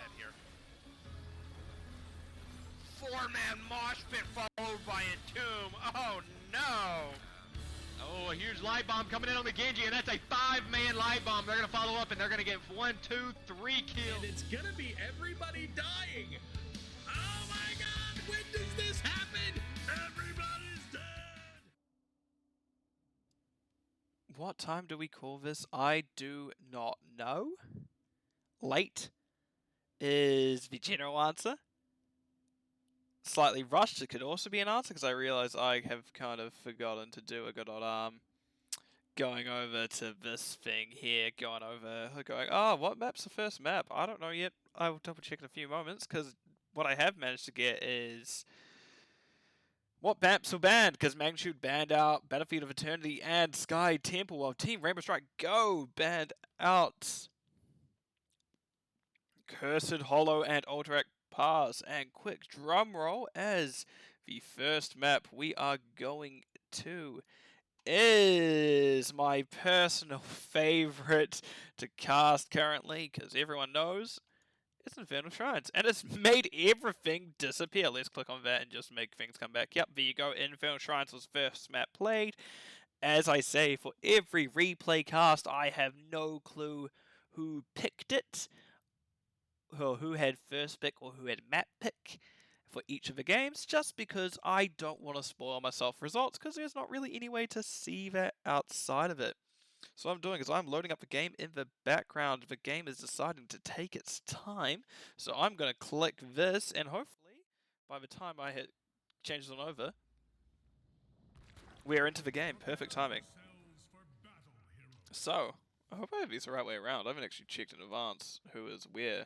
dead here. Four-man mosh pit followed by Entomb. Oh no! Oh, a huge light bomb coming in on the Genji, and that's a 5-man light bomb. They're gonna follow up, and they're gonna get 1, 2, 3 kills. And it's gonna be everybody dying. Oh my God! When does this happen? Everybody's dead. What time do we call this? I do not know. Late is the general answer. Slightly rushed, it could also be an answer, because I realise I have kind of forgotten to do a good old going over to this thing here, going, oh, what map's the first map? I don't know yet. I will double check in a few moments, because what I have managed to get is what maps were banned, because Magnitude banned out Battlefield of Eternity and Sky Temple, while Team Rainbow Strike Go banned out Cursed Hollow and Alterac Pass. And quick drum roll, as the first map we are going to is my personal favourite to cast currently, because everyone knows it's Infernal Shrines, and it's made everything disappear. Let's click on that and just make things come back. Yep, there you go. Infernal Shrines was first map played. As I say, for every replay cast, I have no clue who picked it, or who had first pick, or who had map pick for each of the games, just because I don't want to spoil myself results, because there's not really any way to see that outside of it. So what I'm doing is I'm loading up the game in the background. The game is deciding to take its time, so I'm going to click this, and hopefully, by the time I hit changes on over, we're into the game. Perfect timing. So, I hope I have these the right way around. I haven't actually checked in advance who is where.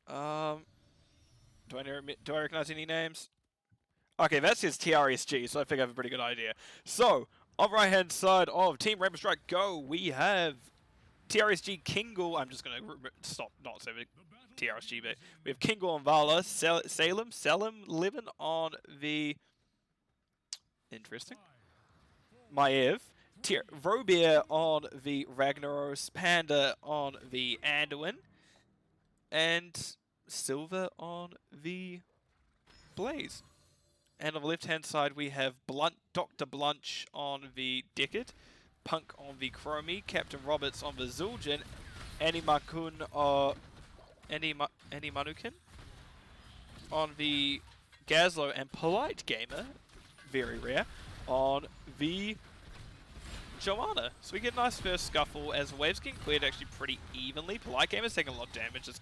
Do I recognize any names? Okay, that says TRSG, so I think I have a pretty good idea. So, on the right hand side of Team Rainbow Strike Go, we have TRSG Kingle. I'm just going to stop, not saying TRSG, but we have Kingle and Vala, Salem living on the... Interesting. Maev, Robeer on the Ragnaros, Panda on the Anduin, and Silver on the Blaze. And on the left-hand side, we have Dr. Blunch on the Deckard, Punk on the Chromie, Captain Roberts on the Zul'jin, Annie Manukin on the Gazlo, and Polite Gamer, very rare, on the Joanna. So we get a nice first scuffle as waves getting cleared actually pretty evenly. Polite Gamer's taking a lot of damage as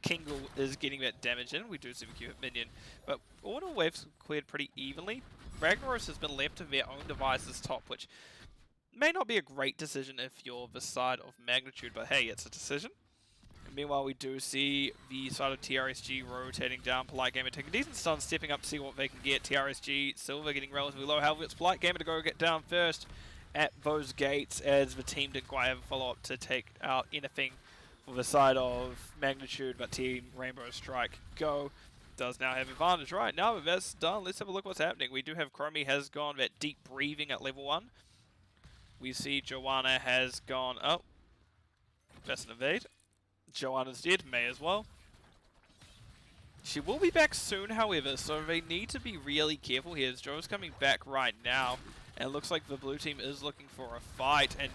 Kingle is getting that damage in. We do see the Q-hit minion, but all the waves cleared pretty evenly. Ragnaros has been left to their own devices top, which may not be a great decision if you're the side of Magnitude, but hey, it's a decision. And meanwhile, we do see the side of TRSG rotating down. Polite Gamer taking a decent stun, stepping up to see what they can get. TRSG, Silver getting relatively low health. It's Polite Gamer to go get down first at those gates, as the team didn't quite have a follow-up to take out anything for the side of Magnitude, but Team Rainbow Strike Go does now have advantage. Right, now that that's done, let's have a look what's happening. We do have Chromie has gone that deep breathing at level 1. We see Joanna has gone, oh, that's an evade. Joanna's dead, may as well. She will be back soon, however, so they need to be really careful here. As Joe's coming back right now, and it looks like the blue team is looking for a fight, and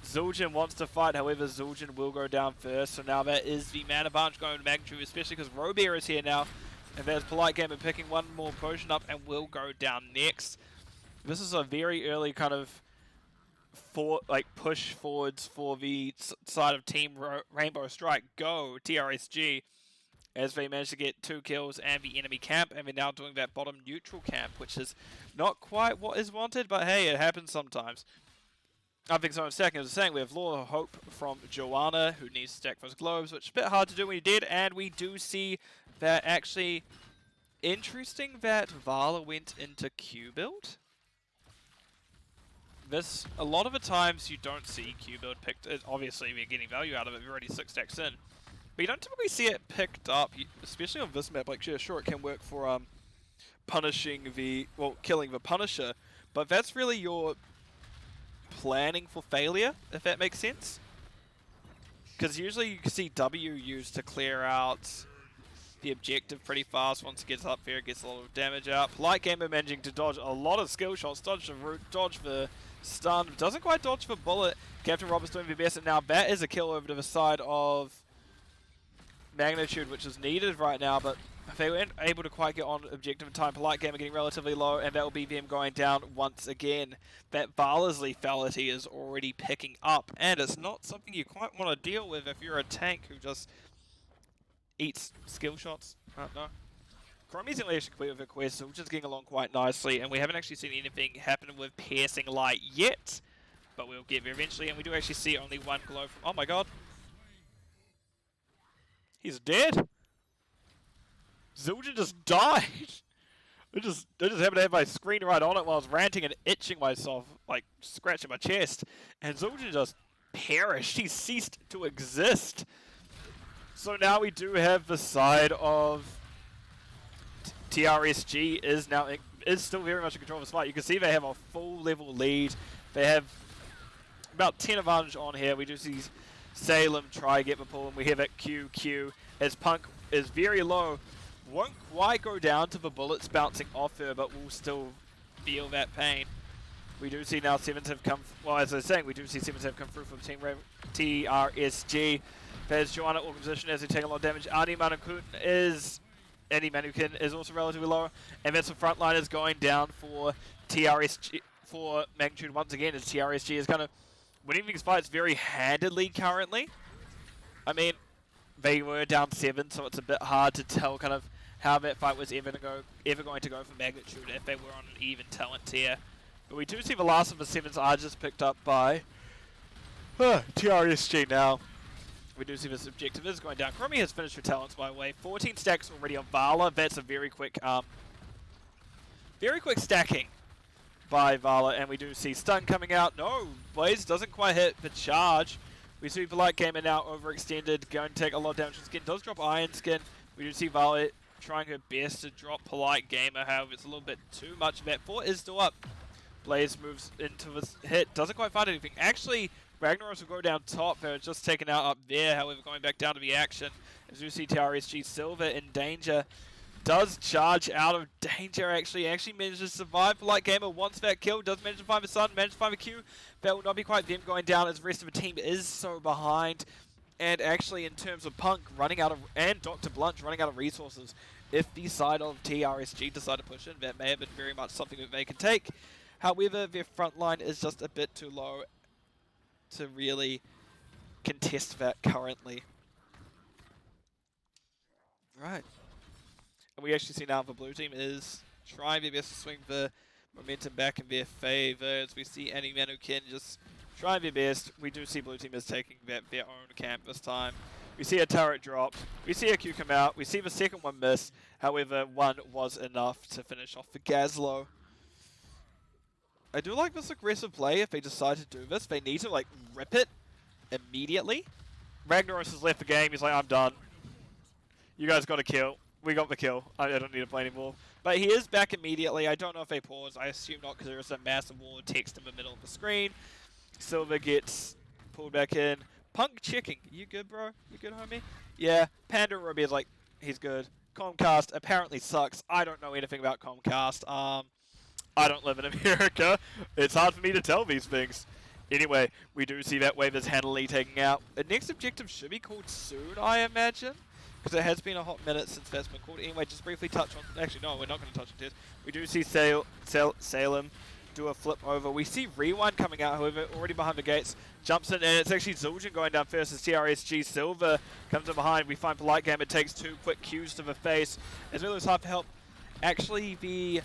Zul'jin wants to fight, however, Zul'jin will go down first, so now that is the man advantage going to Magnitude, especially because Robeer is here now, and there's Polite Gamer picking one more potion up and will go down next. This is a very early kind of push forwards for the side of Team Rainbow Strike Go, TRSG, as they manage to get 2 kills and the enemy camp, and they're now doing that bottom neutral camp, which is not quite what is wanted, but hey, it happens sometimes. I think so in a second, as I was saying, we have Law of Hope from Joanna, who needs to stack those globes, which is a bit hard to do when he did, and we do see that actually interesting that Vala went into Q build. This, a lot of the times you don't see Q build picked, obviously we're getting value out of it, we're already 6 stacks in, but you don't typically see it picked up, especially on this map. Like, sure, it can work for punishing the, well, killing the Punisher, but that's really your planning for failure, if that makes sense. Because usually you can see W used to clear out the objective pretty fast. Once it gets up there, it gets a lot of damage out. Polite Gamer managing to dodge a lot of skill shots, dodge the root, dodge the stun, doesn't quite dodge the bullet. Captain Robert's doing the best, and now that is a kill over to the side of Magnitude, which is needed right now, but they weren't able to quite get on objective in time. Polite Gamer getting relatively low, and that will be them going down once again. That Vala's lethality is already picking up, and it's not something you quite want to deal with if you're a tank who just eats skill shots. I don't know. Chromie's in actually clear with her quest, so we're just getting along quite nicely, and we haven't actually seen anything happen with Piercing Light yet, but we'll get there eventually, and we do actually see only one glow from... Oh my god. He's dead? Zul'jin just died! I just happened to have my screen right on it while I was ranting and itching myself, like scratching my chest, and Zul'jin just perished. He ceased to exist. So now we do have the side of TRSG is still very much in control of this fight. You can see they have a full level lead. They have about 10 advantage on here. We do see Salem try to get the pull, and we have it QQ as Punk is very low. Won't quite go down to the bullets bouncing off her, but will still feel that pain. We do see now Sevens have come, well, as I was saying, we do see Sevens have come through from Team TRSG. There's Joanna organization as they take a lot of damage. Annie Manukun is also relatively low, and that's the front line is going down for TRSG, for Magnitude once again, as TRSG is kind of winning these fights very handedly currently. I mean, they were down 7, so it's a bit hard to tell kind of how that fight was ever going to go for Magnitude if they were on an even talent tier. But we do see the last of the 7s are just picked up by TRSG now. We do see this objective is going down. Chromie has finished her talents, by the way. 14 stacks already on Vala. That's a very quick stacking by Vala, and we do see stun coming out. No, Blaze doesn't quite hit the charge. We see Polite Gamer now overextended, going to take a lot of damage from Skin. Does drop Iron Skin. We do see Vala trying her best to drop Polite Gamer. However, it's a little bit too much. That 4 is still up. Blaze moves into this hit. Doesn't quite find anything. Actually, Ragnaros will go down top. They're just taken out up there. However, going back down to the action. As we see TRSG Silver in danger. Does charge out of danger, actually manages to survive. Polite Gamer wants that kill, does manage to find the sun, manages to find the Q. That will not be quite them going down as the rest of the team is so behind. And actually, in terms of Punk running out of, and Dr. Blunt running out of resources, if the side of TRSG decide to push in, that may have been very much something that they could take. However, their front line is just a bit too low to really contest that currently. Right. And we actually see now the blue team is trying their best to swing the momentum back in their favor, as we see Annie Manukin just trying their best. We do see blue team is taking their own camp this time. We see a turret drop, we see a Q come out, we see the second one miss. However, one was enough to finish off the Gazlo. I do like this aggressive play if they decide to do this. They need to like rip it immediately. Ragnaros has left the game, he's like, I'm done. You guys got a kill. We got the kill. I don't need to play anymore. But he is back immediately. I don't know if they pause. I assume not, because there is a massive wall of text in the middle of the screen. Silver gets pulled back in. Punk checking. You good, bro? You good, homie? Yeah. Panda Ruby is like, he's good. Comcast apparently sucks. I don't know anything about Comcast. I don't live in America. It's hard for me to tell these things. Anyway, we do see that wave is handily taking out. The next objective should be called soon, I imagine. Because it has been a hot minute since that's been called. Anyway, just briefly touch on... Actually, no, we're not going to touch on this. We do see Salem do a flip over. We see Rewind coming out, however, already behind the gates. Jumps in, and it's actually Zul'jin going down first as TRSG Silver comes in behind. We find Polite Gamer takes 2 quick Qs to the face. As well as half help. Actually, the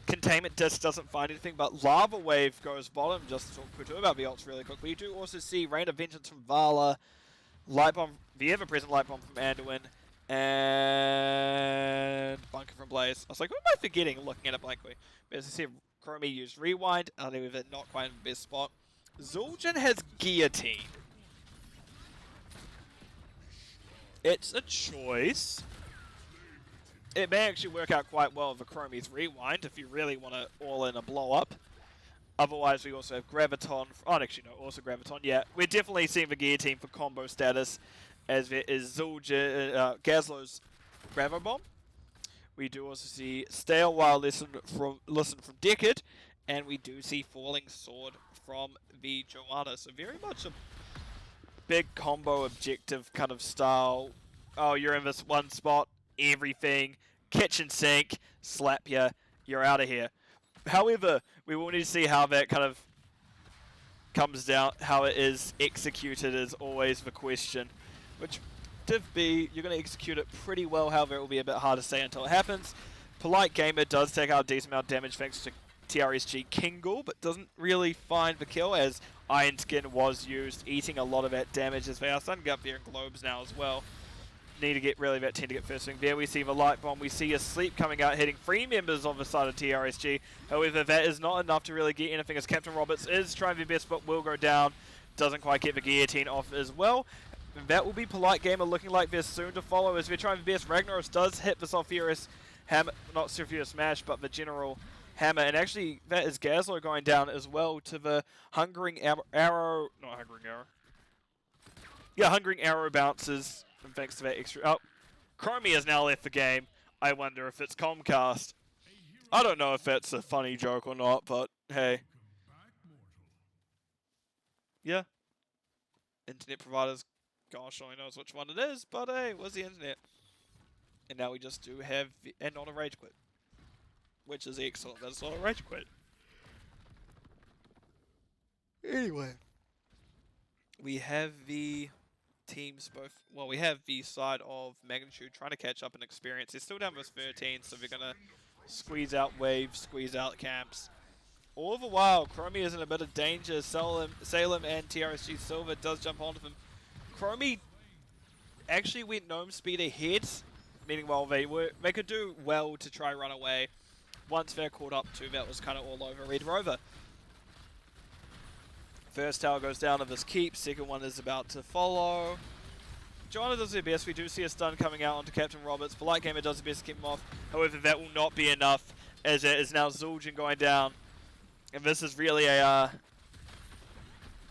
containment disc doesn't find anything, but Lava Wave goes bottom. Just to talk about the ults really quick. We do also see Rain of Vengeance from Vala. Light Bomb, the ever-present Light Bomb from Anduin, and Bunker from Blaze. I was like, what am I forgetting looking at it blankly? But as I said, Chromie used Rewind, only with it not quite in the best spot. Zul'jin has Guillotine. It's a choice. It may actually work out quite well with Chromie's Rewind if you really want to all in a blow-up. Otherwise, we also have Graviton. Oh, actually, no, also Graviton. Yeah, we're definitely seeing the gear team for combo status, as there is Gazlo's Gravo Bomb. We do also see Stay a While, Listen from Decade, and we do see Falling Sword from the Joanna. So very much a big combo objective kind of style. Oh, you're in this one spot, everything, kitchen sink, slap ya, you're out of here. However, we will need to see how that kind of comes down, how it is executed is always the question. Which, Div B, you're going to execute it pretty well, however it will be a bit hard to say until it happens. Polite Gamer does take out a decent amount of damage thanks to TRSG Kingle, but doesn't really find the kill as Iron Skin was used, eating a lot of that damage as they are starting to get up there in globes now as well. Need to get really about 10 to get first swing. There we see the Light Bomb. We see a Sleep coming out, hitting 3 members on the side of TRSG. However, that is not enough to really get anything as Captain Roberts is trying their best but will go down. Doesn't quite get the guillotine off as well. That will be Polite Gamer looking like they're soon to follow as they're trying their best. Ragnaros does hit the Sulfurous Hammer, not Sulfurous Smash, but the General Hammer. And actually, that is Gazlo going down as well to the Hungering Arrow. Not Hungering Arrow. Yeah, Hungering Arrow bounces. And thanks to that extra... Oh, Chromie has now left the game. I wonder if it's Comcast. I don't know if that's a funny joke or not, but hey. Yeah. Internet providers, gosh only knows which one it is, but hey, it was the internet. And now we just do have... And not a rage quit. Which is excellent. That's not a rage quit. Anyway. We have the... teams both, well, we have the side of Magnitude trying to catch up in experience. They're still down with 13, so they're going to squeeze out waves, squeeze out camps. All the while, Chromie is in a bit of danger. Salem and TRSG Silver does jump onto them. Chromie actually went gnome speed ahead, meaning well, they could do well to try run away. Once they're caught up to, that was kind of all over Red Rover. First tower goes down to this keep, second one is about to follow. Joanna does their best, we do see a stun coming out onto Captain Roberts. Polite Gamer does their best to keep him off, however that will not be enough as it is now Zul'jin going down. And this is really a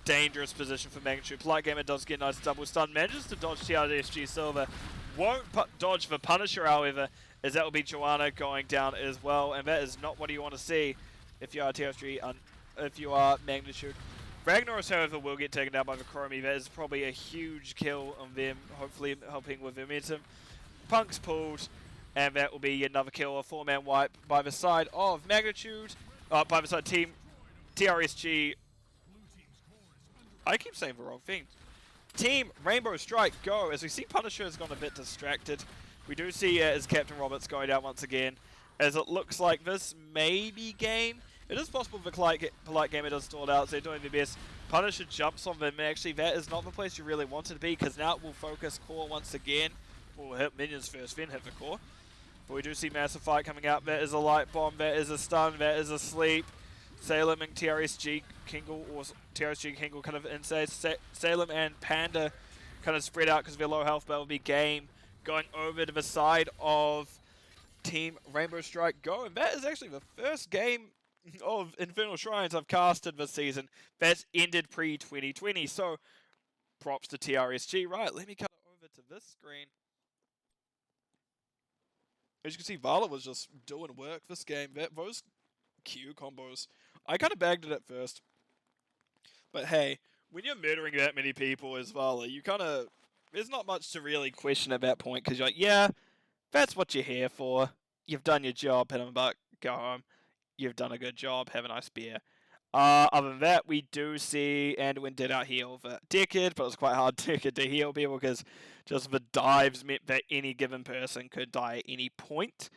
dangerous position for Magnitude. Polite Gamer does get a nice double stun, manages to dodge TRSG Silver. Won't dodge the Punisher, however, as that will be Joanna going down as well. And that is not what you want to see if you are TRSG, if you are Magnitude. Ragnaros, however, will get taken down by the Chromie. That is probably a huge kill on them, hopefully helping with momentum. Punk's pulled, and that will be another kill, a 4-man wipe by the side of Magnitude. By the side team TRSG. I keep saying the wrong thing. Team Rainbow Strike go. As we see Punisher has gone a bit distracted. We do see as Captain Roberts going down once again. As it looks like this may be game. It is possible the Polite Gamer does stall out, so they're doing their best. Punisher jumps on them, and actually that is not the place you really wanted to be, because now it will focus core once again. We'll hit minions first, then hit the core. But we do see Massive Fight coming out. That is a Light Bomb, that is a stun, that is a sleep. Salem and TRSG Kingle, or TRSG Kingle kind of inside. Salem and Panda kind of spread out because of their low health, but it will be game going over to the side of Team Rainbow Strike Go. And that is actually the first game of Infernal Shrines I've casted this season that's ended pre-2020, so props to TRSG. Right, let me cut it over to this screen. As you can see, Vala was just doing work this game. Those Q combos, I kind of bagged it at first, but hey, when you're murdering that many people as Vala, you kind of, there's not much to really question at that point, because you're like, yeah, that's what you're here for. You've done your job, hit him back, go home. You've done a good job, have a nice beer. Other than that, we do see Anduin did out heal for Decade, but it was quite hard to heal people because just the dives meant that any given person could die at any point.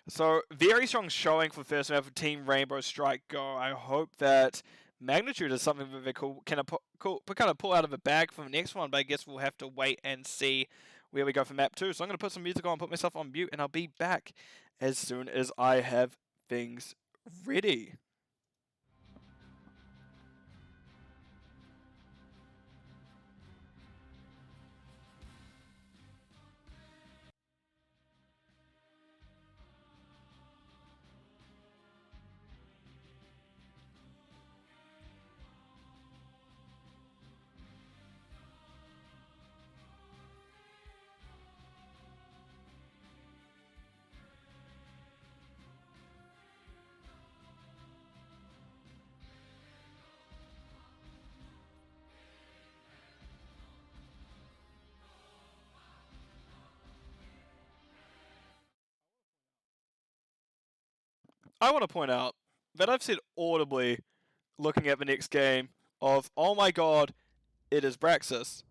So, very strong showing for first map for Team Rainbow Strike Go. I hope that Magnitude is something that they kind of pull out of the bag for the next one, but I guess we'll have to wait and see where we go for map 2. So I'm going to put some music on, put myself on mute, and I'll be back as soon as I have things ready. I want to point out that I've said audibly, looking at the next game, of, oh my god, it is Braxis.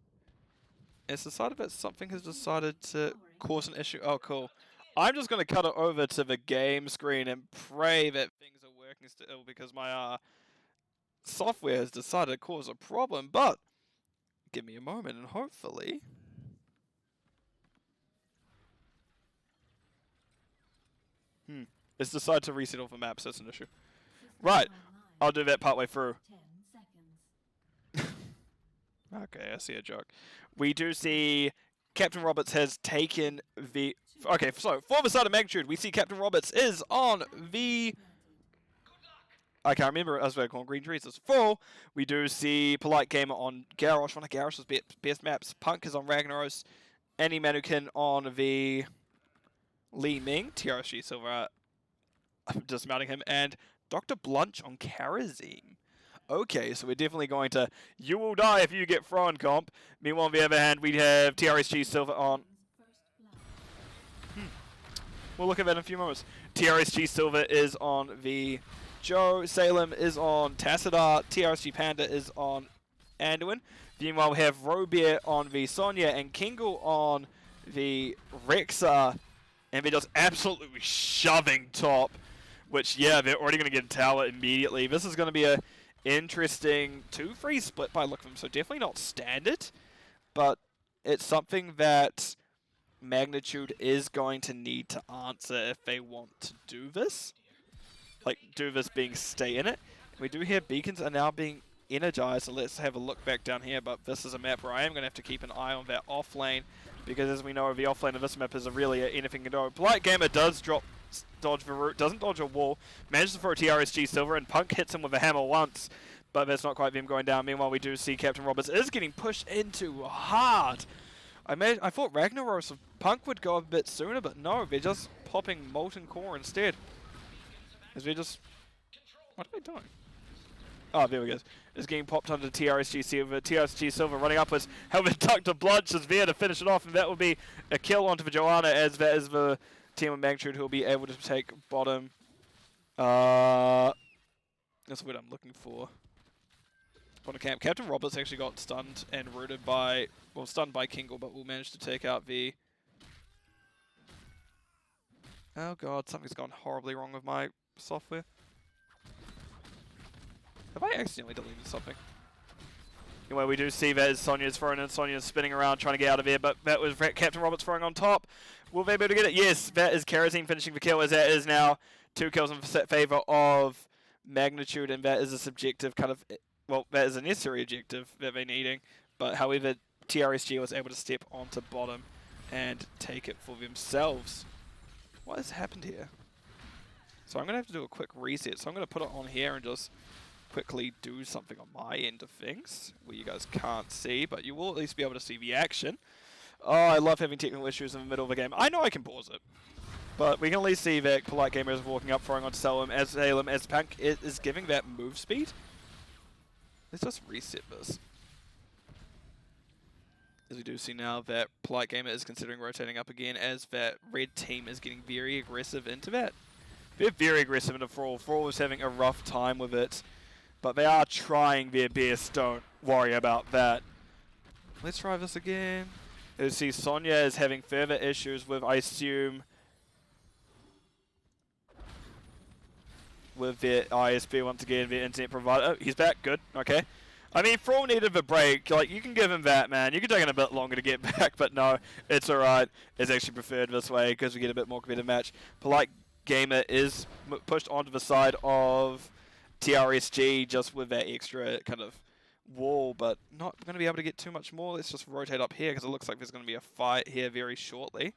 It's decided that something has decided to cause an issue. Oh, cool. I'm just going to cut it over to the game screen and pray that things are working still because my software has decided to cause a problem. But give me a moment and hopefully... It's decided to reset all the maps, that's an issue. Right, I'll do that partway through. Okay, I see a joke. We do see Captain Roberts has taken the... Okay, so for the side of Magnitude, we see Captain Roberts is on the... I can't remember, I was going to call Green Trees. It's full. We do see Polite Gamer on Garrosh, one of Garrosh's best maps. Punk is on Ragnaros. Annie Manukin on the Li Ming. TRSG Silver dismounting him. And Dr. Blunch on Karazim. Okay, so we're definitely going to... You will die if you get thrown, comp. Meanwhile, on the other hand, we have TRSG Silver on... We'll look at that in a few moments. TRSG Silver is on the... Joe. Salem is on Tassadar. TRSG Panda is on Anduin. Meanwhile, we have Robear on the Sonya and Kingle on the Rexa. And they're just absolutely shoving top. Which, yeah, they're already going to get a tower immediately. This is going to be a interesting 2-3 split by look of them. So definitely not standard. But it's something that Magnitude is going to need to answer if they want to do this. Like, do this being stay in it. We do hear beacons are now being energized, so let's have a look back down here, but this is a map where I am going to have to keep an eye on that off lane, because as we know, the off lane of this map is a really anything can do. Blight Gamer does dodge the root, doesn't dodge a wall, manages to throw TRSG Silver, and Punk hits him with a hammer once, but that's not quite them going down. Meanwhile, we do see Captain Roberts is getting pushed into hard. I thought Ragnaros of Punk would go a bit sooner, but no, they're just popping Molten Core instead. Is we just... What are they doing? Oh, there we go. It's getting popped onto TRSG Silver. TRSG Silver running upwards. However, Dr. Blunch is there to finish it off, and that will be a kill onto the Joanna, as that is the team of Magnitude who will be able to take bottom. That's what I'm looking for. Bottom camp. Captain Roberts actually got stunned and rooted by... Well, stunned by Kingle, but will manage to take out the... Oh god, something's gone horribly wrong with my software. Have I accidentally deleted something? Anyway, we do see that as Sonya's thrown in. Sonya's spinning around trying to get out of there, but that was Captain Roberts throwing on top. Will they be able to get it? Yes, that is Karazim finishing the kill, as that is now 2 kills in favor of Magnitude, and that is a subjective kind of... Well, that is a necessary objective that they're needing, but however, TRSG was able to step onto bottom and take it for themselves. What has happened here? So I'm going to have to do a quick reset. So I'm going to put it on here and just quickly do something on my end of things, where you guys can't see, but you will at least be able to see the action. Oh, I love having technical issues in the middle of a game. I know I can pause it, but we can at least see that Polite Gamer is walking up, throwing on Salem as Punk is giving that move speed. Let's just reset this. As we do see now that Polite Gamer is considering rotating up again, as that red team is getting very aggressive into that. They're very aggressive into Thrall. Thrall is having a rough time with it, but they are trying their best. Don't worry about that. Let's try this again. You see Sonya is having further issues with, I assume, with their ISP once again, their internet provider. Oh, he's back. Good. Okay. I mean, Thrall needed a break. Like, you can give him that, man. You can take it a bit longer to get back, but no, it's alright. It's actually preferred this way because we get a bit more competitive match. Polite Gamer is pushed onto the side of TRSG just with that extra kind of wall, but not going to be able to get too much more. Let's just rotate up here because it looks like there's going to be a fight here very shortly.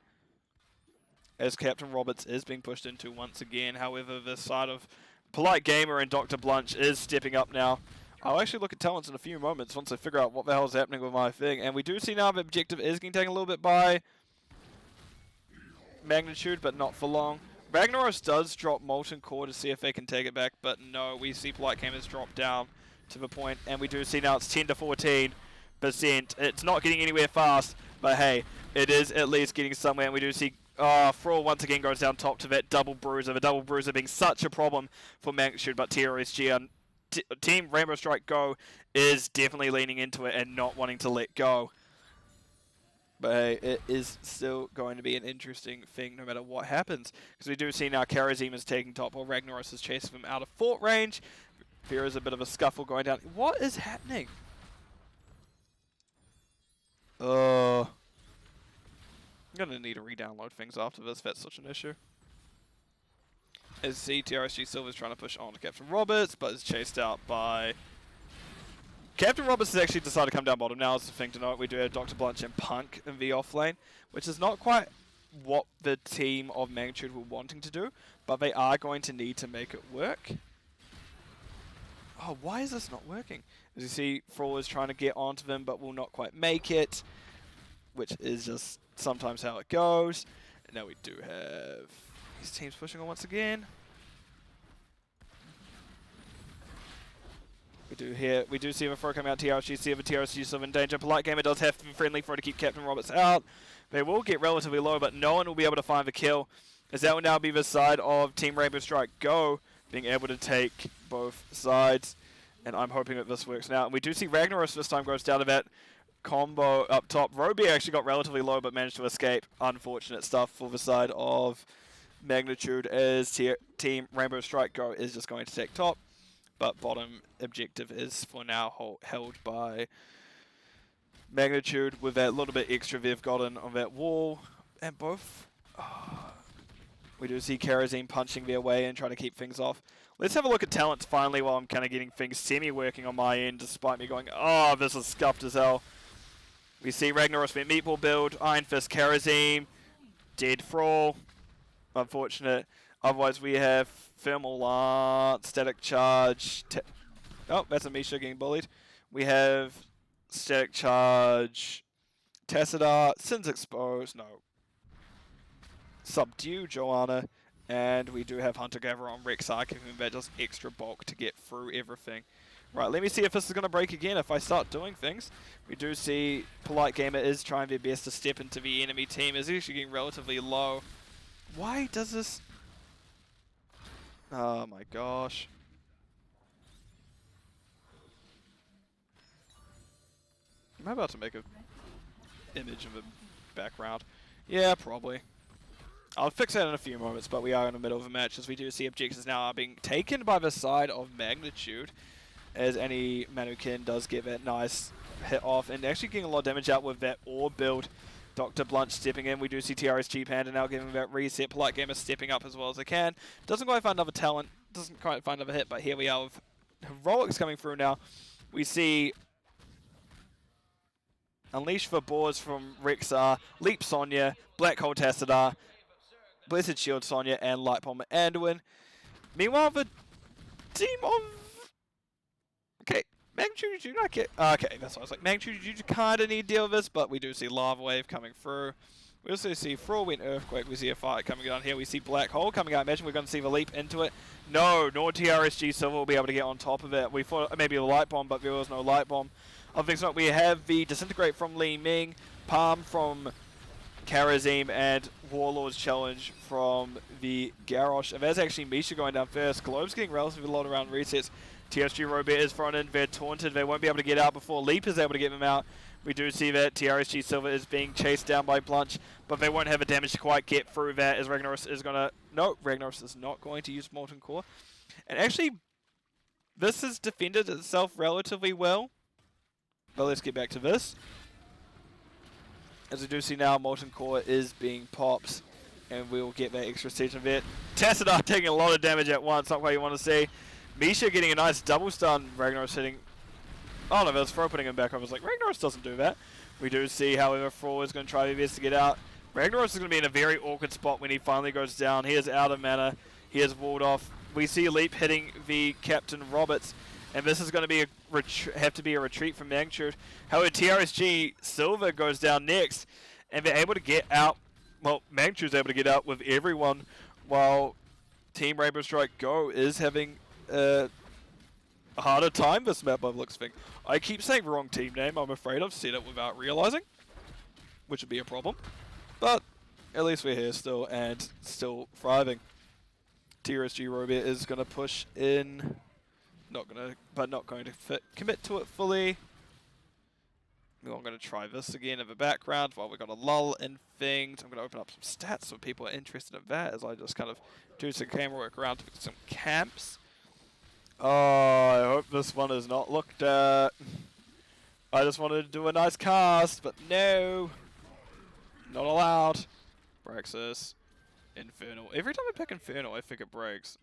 As Captain Roberts is being pushed into once again. However, the side of Polite Gamer and Dr. Blunch is stepping up now. I'll actually look at talents in a few moments once I figure out what the hell is happening with my thing. And we do see now the objective is getting taken a little bit by Magnitude, but not for long. Ragnaros does drop Molten Core to see if they can take it back, but no, we see Polite Gamers drop down to the point, and we do see now it's 10 to 14%. It's not getting anywhere fast, but hey, it is at least getting somewhere, and we do see Frawl once again goes down top to that double bruiser. The double bruiser being such a problem for Magnitude, but TRSG and Team Rainbow Strike Go is definitely leaning into it and not wanting to let go. But hey, it is still going to be an interesting thing no matter what happens. Because we do see now Karazim is taking top while Ragnaros is chasing him out of fort range. There is a bit of a scuffle going down. What is happening? I'm going to need to re-download things after this if that's such an issue. As see, TRSG Silver's trying to push on to Captain Roberts, but is chased out by... Captain Roberts has actually decided to come down bottom. Now is the thing to note. We do have Dr. Blanche and Punk in the off lane, which is not quite what the team of Magnitude were wanting to do, but they are going to need to make it work. Oh, why is this not working? As you see, Frawl is trying to get onto them, but will not quite make it, which is just sometimes how it goes. And now we do have these teams pushing on once again. We do see Throw coming out. TRSG Silver, TRSG Silver in danger. Polite Gamer does have to be friendly for to keep Captain Roberts out. They will get relatively low, but no one will be able to find the kill, as that will now be the side of Team Rainbow Strike Go being able to take both sides. And I'm hoping that this works now. And we do see Ragnaros this time goes down to that combo up top. Roby actually got relatively low, but managed to escape. Unfortunate stuff for the side of Magnitude, as Team Rainbow Strike Go is just going to take top. But bottom objective is for now held by Magnitude with that little bit extra they've gotten on that wall. And both... we do see Karazim punching their way and trying to keep things off. Let's have a look at talents finally while I'm kind of getting things semi-working on my end, despite me going, oh, this is scuffed as hell. We see Ragnaros with Meatball build, Iron Fist Karazim, dead Frawl. Unfortunate. Otherwise we have Thermal Lance, Static Charge. Oh, that's a Misha getting bullied. We have Static Charge, Tassadar, Sin's Exposed, no. Subdue Joanna, and we do have Hunter Gatherer on Rexar, giving him that just extra bulk to get through everything. Right, let me see if this is going to break again if I start doing things. We do see Polite Gamer is trying their best to step into the enemy team. Is actually getting relatively low. Why does this... Oh my gosh. Am I about to make an image of a background? Yeah, probably. I'll fix that in a few moments, but we are in the middle of a match as we do see objectives now are being taken by the side of Magnitude, as any Manukin does get that nice hit off and actually getting a lot of damage out with that orb build. Dr. Blunt stepping in. We do see TRSG Panda now giving that reset. Polite Gamer stepping up as well as they can. Doesn't quite find another talent. Doesn't quite find another hit, but here we are with Heroics coming through now. We see Unleash for Boars from Rexar, Leap Sonya, Black Hole Tassadar, Blessed Shield Sonya, and Light Bomber Anduin. Meanwhile, the team of... Okay, Magnitude, you not get... Okay, that's what I was like. Magnitude, you kind of need to deal with this, but we do see Lava Wave coming through. We also see Whirlwind Earthquake. We see a fight coming down here. We see Black Hole coming out. Imagine we're going to see the leap into it. No, nor TRSG Silver will be able to get on top of it. We thought maybe a Light Bomb, but there was no Light Bomb. Other things not. We have the Disintegrate from Li Ming, Palm from Karazim, and Warlord's Challenge from the Garrosh. And there's actually Misha going down first. Globe's getting relatively low around resets. TSG Robert is front end. They're taunted. They won't be able to get out before Leap is able to get them out. We do see that TRSG Silver is being chased down by Blunch, but they won't have the damage to quite get through that, as Ragnaros is going to... No, Ragnaros is not going to use Molten Core. And actually, this has defended itself relatively well. But let's get back to this. As we do see now, Molten Core is being popped, and we'll get that extra siege of it. Tassadar taking a lot of damage at once, not what you want to see. Misha getting a nice double stun. Ragnaros hitting... Oh no, that's Throw putting him back. I was like, Ragnaros doesn't do that. We do see, however, Frawl is going to try his best to get out. Ragnaros is going to be in a very awkward spot when he finally goes down. He is out of mana. He is walled off. We see Leap hitting the Captain Roberts, and this is going to be have to be a retreat from Magnitude. However, TRSG Silver goes down next, and they're able to get out. Well, Magnitude's able to get out with everyone, while Team Rainbow Strike Go is having a harder time this map by the looks of things. I keep saying wrong team name. I'm afraid I've said it without realizing, which would be a problem. But at least we're here still and still thriving. TRSG Robert is going to push in, not going to commit to it fully. I'm going to try this again in the background while we've got a lull in things. I'm going to open up some stats so people are interested in that as I just kind of do some camera work around to some camps. Oh, I hope this one is not looked at. I just wanted to do a nice cast, but no. Not allowed. Brexis. Infernal. Every time I pick Infernal, I think it breaks.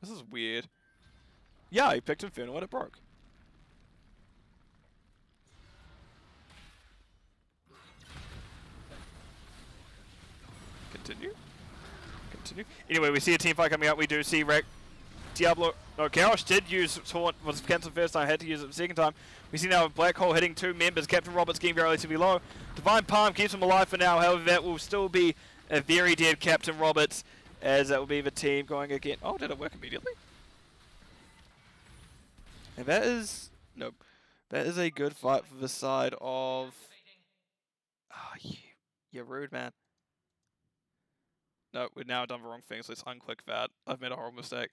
This is weird. Yeah, I picked Infernal and it broke. Continue. Anyway, we see a team fight coming out. We do see Diablo. No, Garrosh did use Taunt. Was cancelled first time. Had to use it the second time. We see now a Black Hole hitting 2 members. Captain Roberts getting relatively low. Divine Palm keeps him alive for now. However, that will still be a very dead Captain Roberts, as that will be the team going again. Oh, did it work immediately? And that is... Nope. That is a good fight for the side of... Oh, you're rude, man. No, we've now done the wrong thing, so let's unclick that. I've made a horrible mistake.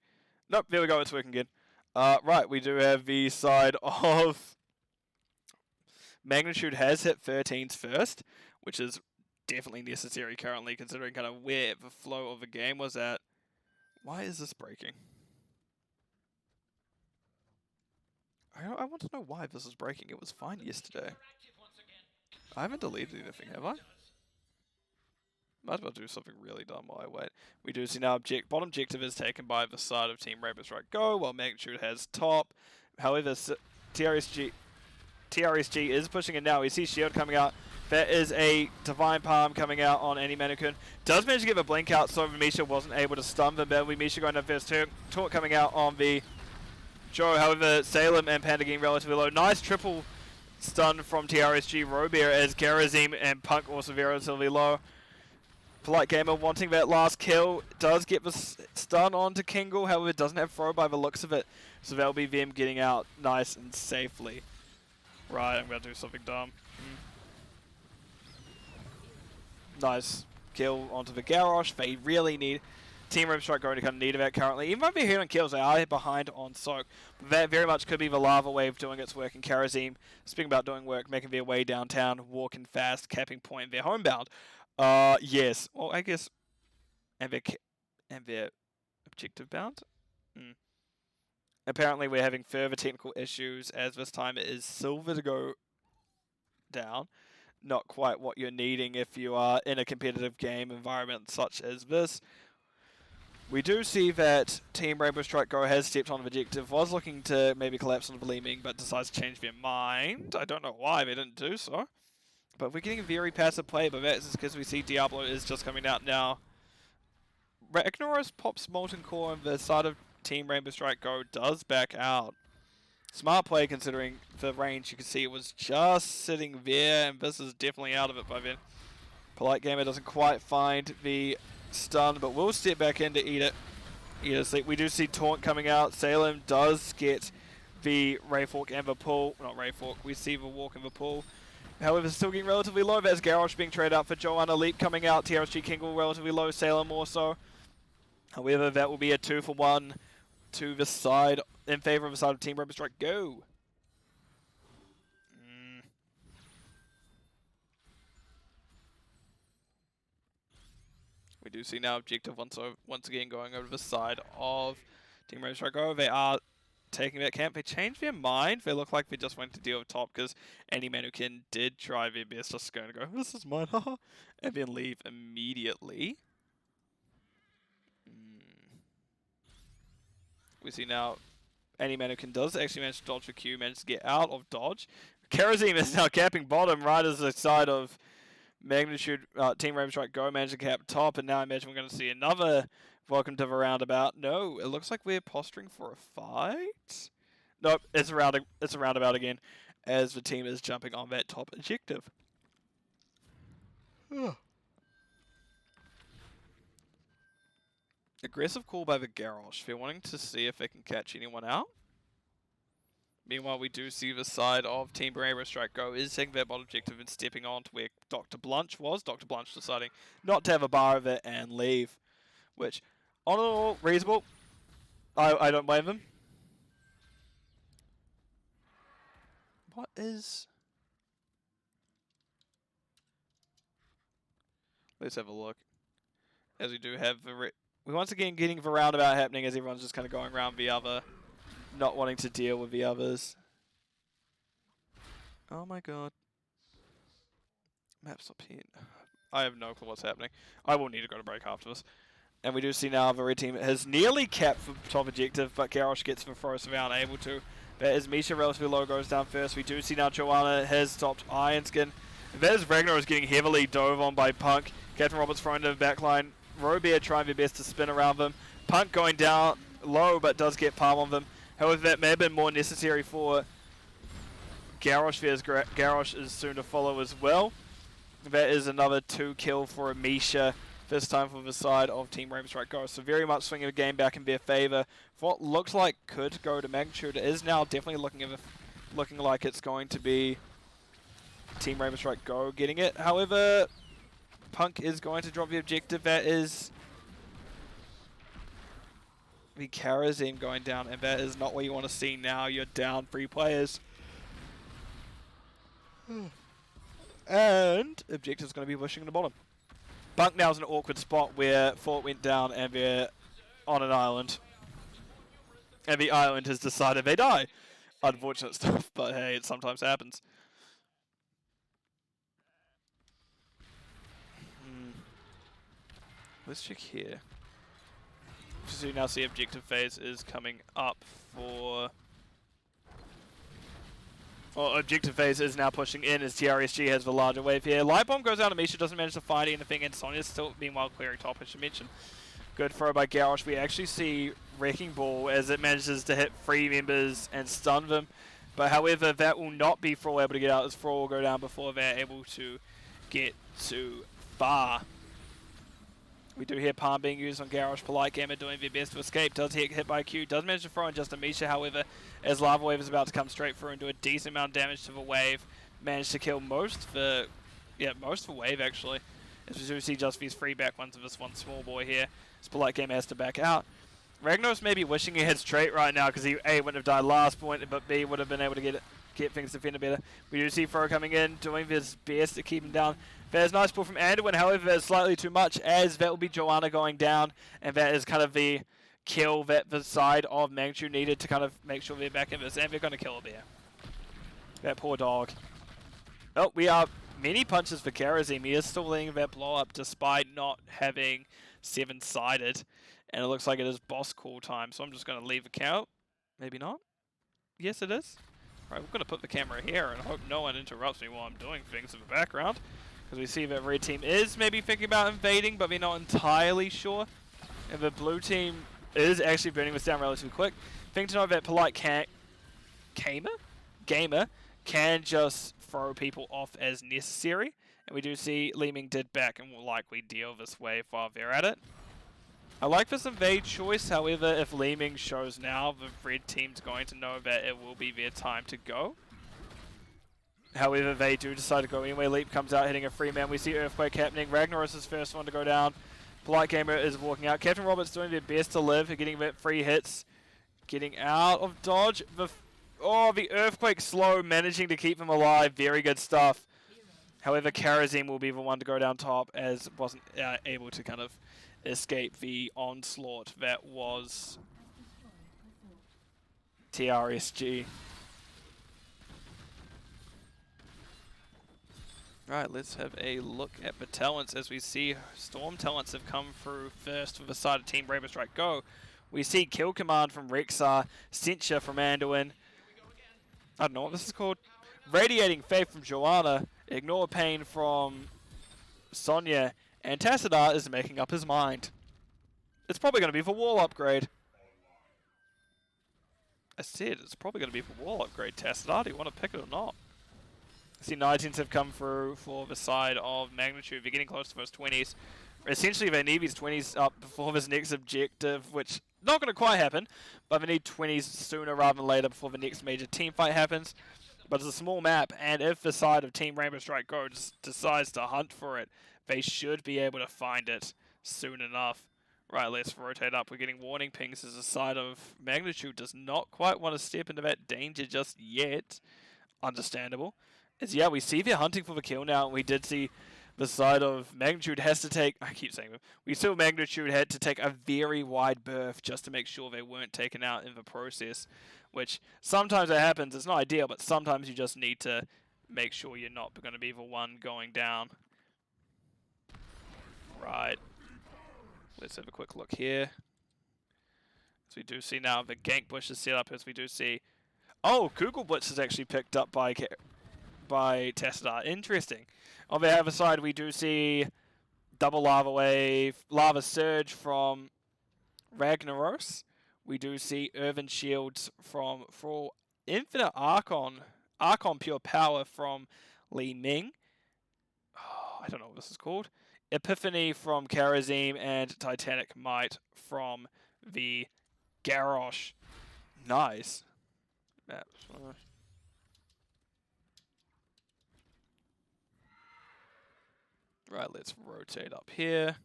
Nope, there we go, it's working again. Right, we do have the side of... Magnitude has hit 13s first, which is definitely necessary currently, considering kind of where the flow of the game was at. Why is this breaking? I want to know why this is breaking. It was fine yesterday. I haven't deleted anything, have I? Might as well do something really dumb while I wait. We do see now bottom objective is taken by the side of Team Rainbow Strike Go, while Magnitude has top. However, TRSG is pushing it now. We see Shield coming out. That is a Divine Palm coming out on any Mannequin. Does manage to get a blink out, so Misha wasn't able to stun them. But Misha going to first taunt coming out on the Joe. However, Salem and Panda getting relatively low. Nice triple stun from TRSG Robert as Garazim and Punk also very relatively low. Polite Gamer wanting that last kill. Does get the stun onto Kingle, however doesn't have throw by the looks of it. So that'll be them getting out nice and safely. Right, I'm going to do something dumb. Nice kill onto the Garrosh. They really need... Team Rainbow Strike going to kind of need that currently. Even though they're here on kills, they are behind on Soak. But that very much could be the Lava Wave doing its work in Karazim. Speaking about doing work, making their way downtown, walking fast, capping point, they're homebound. Yes. Well, I guess... And they're objective bound? Apparently we're having further technical issues, as this time it is Silver to go down. Not quite what you're needing if you are in a competitive game environment such as this. We do see that Team Rainbow Strike Go has stepped on the objective, was looking to maybe collapse on the Gleaming, but decides to change their mind. I don't know why they didn't do so. But we're getting a very passive play, but that's because we see Diablo is just coming out now. Ragnaros pops Molten Core on the side of Team Rainbow Strike Go does back out. Smart play considering the range. You can see it was just sitting there, and this is definitely out of it by then. Polite Gamer doesn't quite find the stun, but will step back in to eat it. We do see Taunt coming out. Salem does get the Rayfork and the pull. Not Rayfork, we see the walk and the pull. However, still getting relatively low. There's Garrosh being traded out for Joanna. Leap coming out. TRSG Kingle relatively low. Salem more so. However, that will be a 2-for-1 to the side, in favor of the side of Team Rainbow Strike Go. We do see now objective once again going over the side of Team Rainbow Strike Go. They are taking that camp. They changed their mind. They look like they just went to deal with top because any Mannequin did try their best, just going to go, this is mine, haha, and then leave immediately. We see now any Mannequin does actually manage to dodge the Q, managed to get out of dodge. Karazim is now capping bottom right as the side of Magnitude. Team Rainbow Strike Go managed to cap top, and now I imagine we're going to see another welcome to the roundabout. No, it looks like we're posturing for a fight. Nope, it's a roundabout again as the team is jumping on that top objective. Aggressive call by the Garrosh. They're wanting to see if they can catch anyone out. Meanwhile, we do see the side of Team Bravo Strike Go is taking their bot objective and stepping on to where Dr. Blunch was. Dr. Blunch deciding not to have a bar of it and leave, which, on all reasonable, I don't blame them. What is... Let's have a look. As we do have the... We're once again getting the roundabout happening as everyone's just kind of going around the other, not wanting to deal with the others. Oh my god. Map's not here. I have no clue what's happening. I will need to go to break after this. And we do see now the red team has nearly capped the top objective, but Garrosh gets the throw, so they aren't able to. But as Misha relatively low goes down first, we do see now Joanna has stopped Iron Skin. And that is Ragnar is getting heavily dove on by Punk. Captain Roberts thrown to the backline. Robear trying their best to spin around them. Punk going down low, but does get palm on them. However, that may have been more necessary for Garrosh, as Garrosh is soon to follow as well. That is another 2 kill for Amisha, this time for the side of Team Rainbow Strike Go. So very much swinging the game back in their favour. For what looks like could go to Magnitude, it is now definitely looking like it's going to be Team Rainbow Strike Go getting it. However, Punk is going to drop the objective. That is the Karazim going down, and that is not what you want to see now. You're down 3 players. And objective's going to be pushing in the bottom. Punk now is in an awkward spot where Fort went down and they're on an island. And the island has decided they die. Unfortunate stuff, but hey, it sometimes happens. Let's check here. So you now see objective phase is coming up for... Well, objective phase is now pushing in as TRSG has the larger wave here. Light Bomb goes out and Misha doesn't manage to find anything, and Sonya's still meanwhile clearing top, as you mentioned. Good throw by Garrosh. We actually see Wrecking Ball as it manages to hit 3 members and stun them. But however, that will not be Thrall able to get out, as Thrall will go down before they're able to get too far. We do hear Palm being used on Garrosh. Polite Gamer doing their best to escape. Does get hit by Q. Does manage to throw in just a Misha, however, as Lava Wave is about to come straight through and do a decent amount of damage to the wave. Managed to kill most of the wave, actually. As we do see just these 3 back ones of this one small boy here. As Polite Gamer has to back out. Ragnaros may be wishing he had straight right now because he A, wouldn't have died last point, but B, would have been able to get things defended better. We do see Fro coming in, doing his best to keep him down. There's a nice pull from Anduin, however, that's slightly too much, as that will be Joanna going down, and that is kind of the kill that the side of Magnitude needed to kind of make sure they're back in this, and they're going to kill a bear. That poor dog. Oh, we are many punches for Karazim. He is still letting that blow up despite not having 7-sided, and it looks like it is boss call time, so I'm just going to leave the count. Maybe not? Yes, it is. Right, we're going to put the camera here and hope no one interrupts me while I'm doing things in the background. Because we see that red team is maybe thinking about invading, but we're not entirely sure. And the blue team is actually burning this down relatively quick. Thing to know that Polite Gamer can just throw people off as necessary. And we do see Leeming did back and will likely deal this wave while they're at it. I like this invade choice, however, if Leeming shows now, the red team's going to know that it will be their time to go. However, they do decide to go anyway. Leap comes out hitting a 3-man. We see Earthquake happening. Ragnaros is first one to go down. Polite Gamer is walking out. Captain Roberts doing their best to live, getting about 3 hits. Getting out of dodge. The Earthquake slow, managing to keep them alive. Very good stuff. However, Karazim will be the one to go down top, as wasn't able to kind of escape the onslaught that was TRSG. Right, let's have a look at the talents as we see Storm talents have come through first for the side of Team Rainbow Strike Go. We see Kill Command from Rexar, Cincha from Anduin. I don't know what this is called. Radiating Faith from Joanna, Ignore Pain from Sonya, and Tassadar is making up his mind. It's probably going to be for wall upgrade. I said it's probably going to be for wall upgrade, Tassadar. Do you want to pick it or not? I see 19s have come through for the side of Magnitude. They're getting close to those 20s. Essentially, they need these 20s up before this next objective, which not going to quite happen, but they need 20s sooner rather than later before the next major team fight happens. But it's a small map, and if the side of Team Rainbow Strike Go decides to hunt for it, they should be able to find it soon enough. Right, let's rotate up. We're getting warning pings as the side of Magnitude does not quite want to step into that danger just yet. Understandable. As yeah, we see they're hunting for the kill now, and we did see the side of Magnitude has to take, I keep saying it, we saw Magnitude had to take a very wide berth just to make sure they weren't taken out in the process, which sometimes it happens. It's not ideal, but sometimes you just need to make sure you're not going to be the one going down. Right. Let's have a quick look here. So we do see now the gank bush is set up as we do see. Oh, Google Blitz is actually picked up by Tesla. Interesting. On the other side, we do see double lava wave, lava surge from Ragnaros. We do see Earthen Shields from for Infinite Archon Pure Power from Li Ming. Oh, I don't know what this is called. Epiphany from Karazim and Titanic Might from the Garrosh. Nice. Right, let's rotate up here.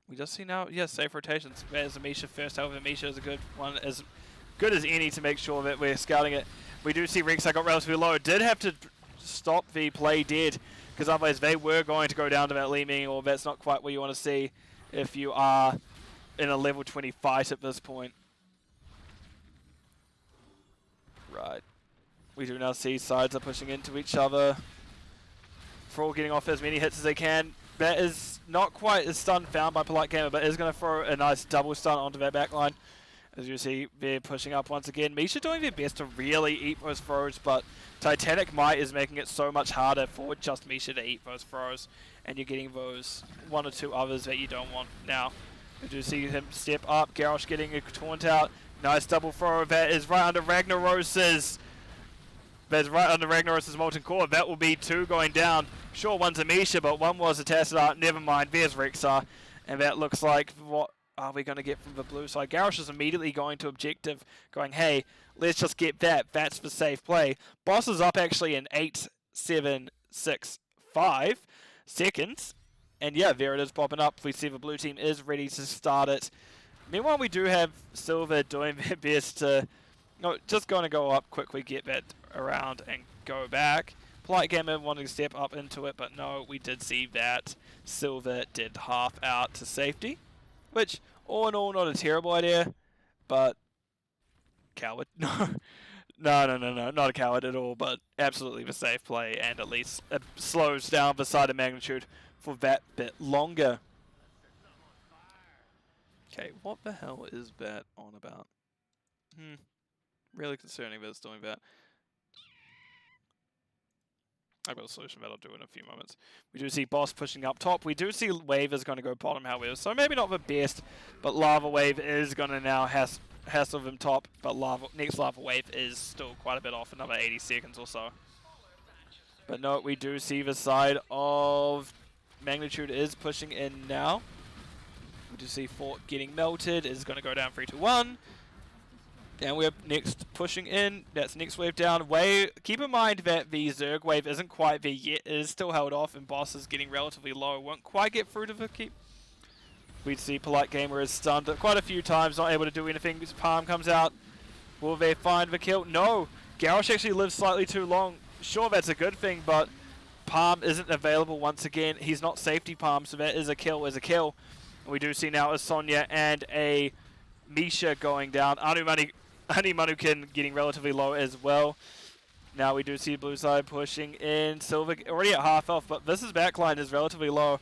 We just see now, yes, safe rotations. There's Amisha first. However, Amisha is a good one, as good as any to make sure that we're scouting it. We do see Rek'Sai got relatively low. Did have to stop the play dead, because otherwise they were going to go down to that Li Ming, or that's not quite what you want to see if you are in a level 20 fight at this point. Right. We do now see sides are pushing into each other. Thrall getting off as many hits as they can. That is not quite a stun found by Polite Gamer, but is going to throw a nice double stun onto their backline. As you see, they're pushing up once again. Misha doing their best to really eat those throws, but Titanic Might is making it so much harder for just Misha to eat those throws, and you're getting those one or two others that you don't want now. You do see him step up. Garrosh getting a taunt out. Nice double throw. That is right under Ragnaros's. That's right under Ragnaros's Molten Core. That will be two going down. Sure, one's a Misha, but one was a Tassadar. Never mind. There's Rek'Sai. And that looks like what are we going to get from the blue side. Garrosh is immediately going to objective, going, hey, let's just get that. That's the safe play. Boss is up actually in 8, 7, 6, 5 seconds. And yeah, there it is popping up. We see the blue team is ready to start it. Meanwhile, we do have Silver doing their best to, just going to go up quickly, get that around and go back. Polite Gamer wanting to step up into it, but no, we did see that Silver did half out to safety, which all in all not a terrible idea, but coward. No, not a coward at all, but absolutely the safe play, and at least it slows down the side of Magnitude for that bit longer. Okay, what the hell is that on about? Really concerning that it's doing that. I've got a solution that I'll do in a few moments. We do see Boss pushing up top. We do see Wave is going to go bottom, however, so maybe not the best, but Lava Wave is going to now hassle them top, but next Lava Wave is still quite a bit off, another 80 seconds or so. But no, we do see the side of Magnitude is pushing in now. We do see Fort getting melted, is going to go down 3, 2, 1. And we're next pushing in. That's next wave down. Keep in mind that the Zerg wave isn't quite there yet. It is still held off, and Boss is getting relatively low. Won't quite get through to the keep. We see Polite Gamer is stunned quite a few times, not able to do anything. Palm comes out. Will they find the kill? No. Garrosh actually lives slightly too long. Sure, that's a good thing, but Palm isn't available once again. He's not safety Palm, so that is a kill. And we do see now a Sonya and a Misha going down. Anu Manukin getting relatively low as well. Now we do see blue side pushing in. Silver already at half health, but this backline is relatively low.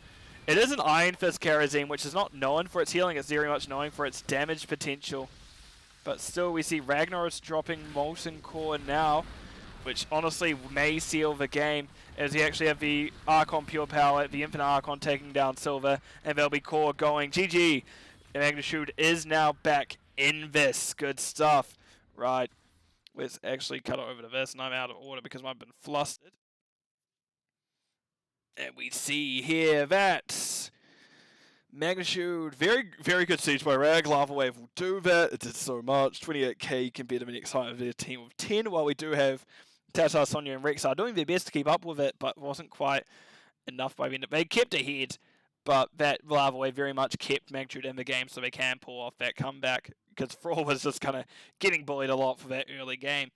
It is an Iron Fist Karazim, which is not known for its healing. It's very much known for its damage potential. But still, we see Ragnaros dropping Molten Core now, which honestly may seal the game, as we actually have the Archon Pure Power, the Infinite Archon taking down Silver, and there'll be Core going. GG! Magnitude is now back in this. Good stuff. Right. Let's actually cut it over to this, and I'm out of order because I've been flustered. And we see here that Magnitude, very good siege by Rag. Lava Wave will do that. It did so much. 28k compared to the next height of their team of 10, while we do have Tata, Sonya, and Rex are doing their best to keep up with it, but wasn't quite enough by the end. They kept ahead, but that Lava Wave very much kept Magnitude in the game, so they can pull off that comeback, because Fraud was just kind of getting bullied a lot for that early game.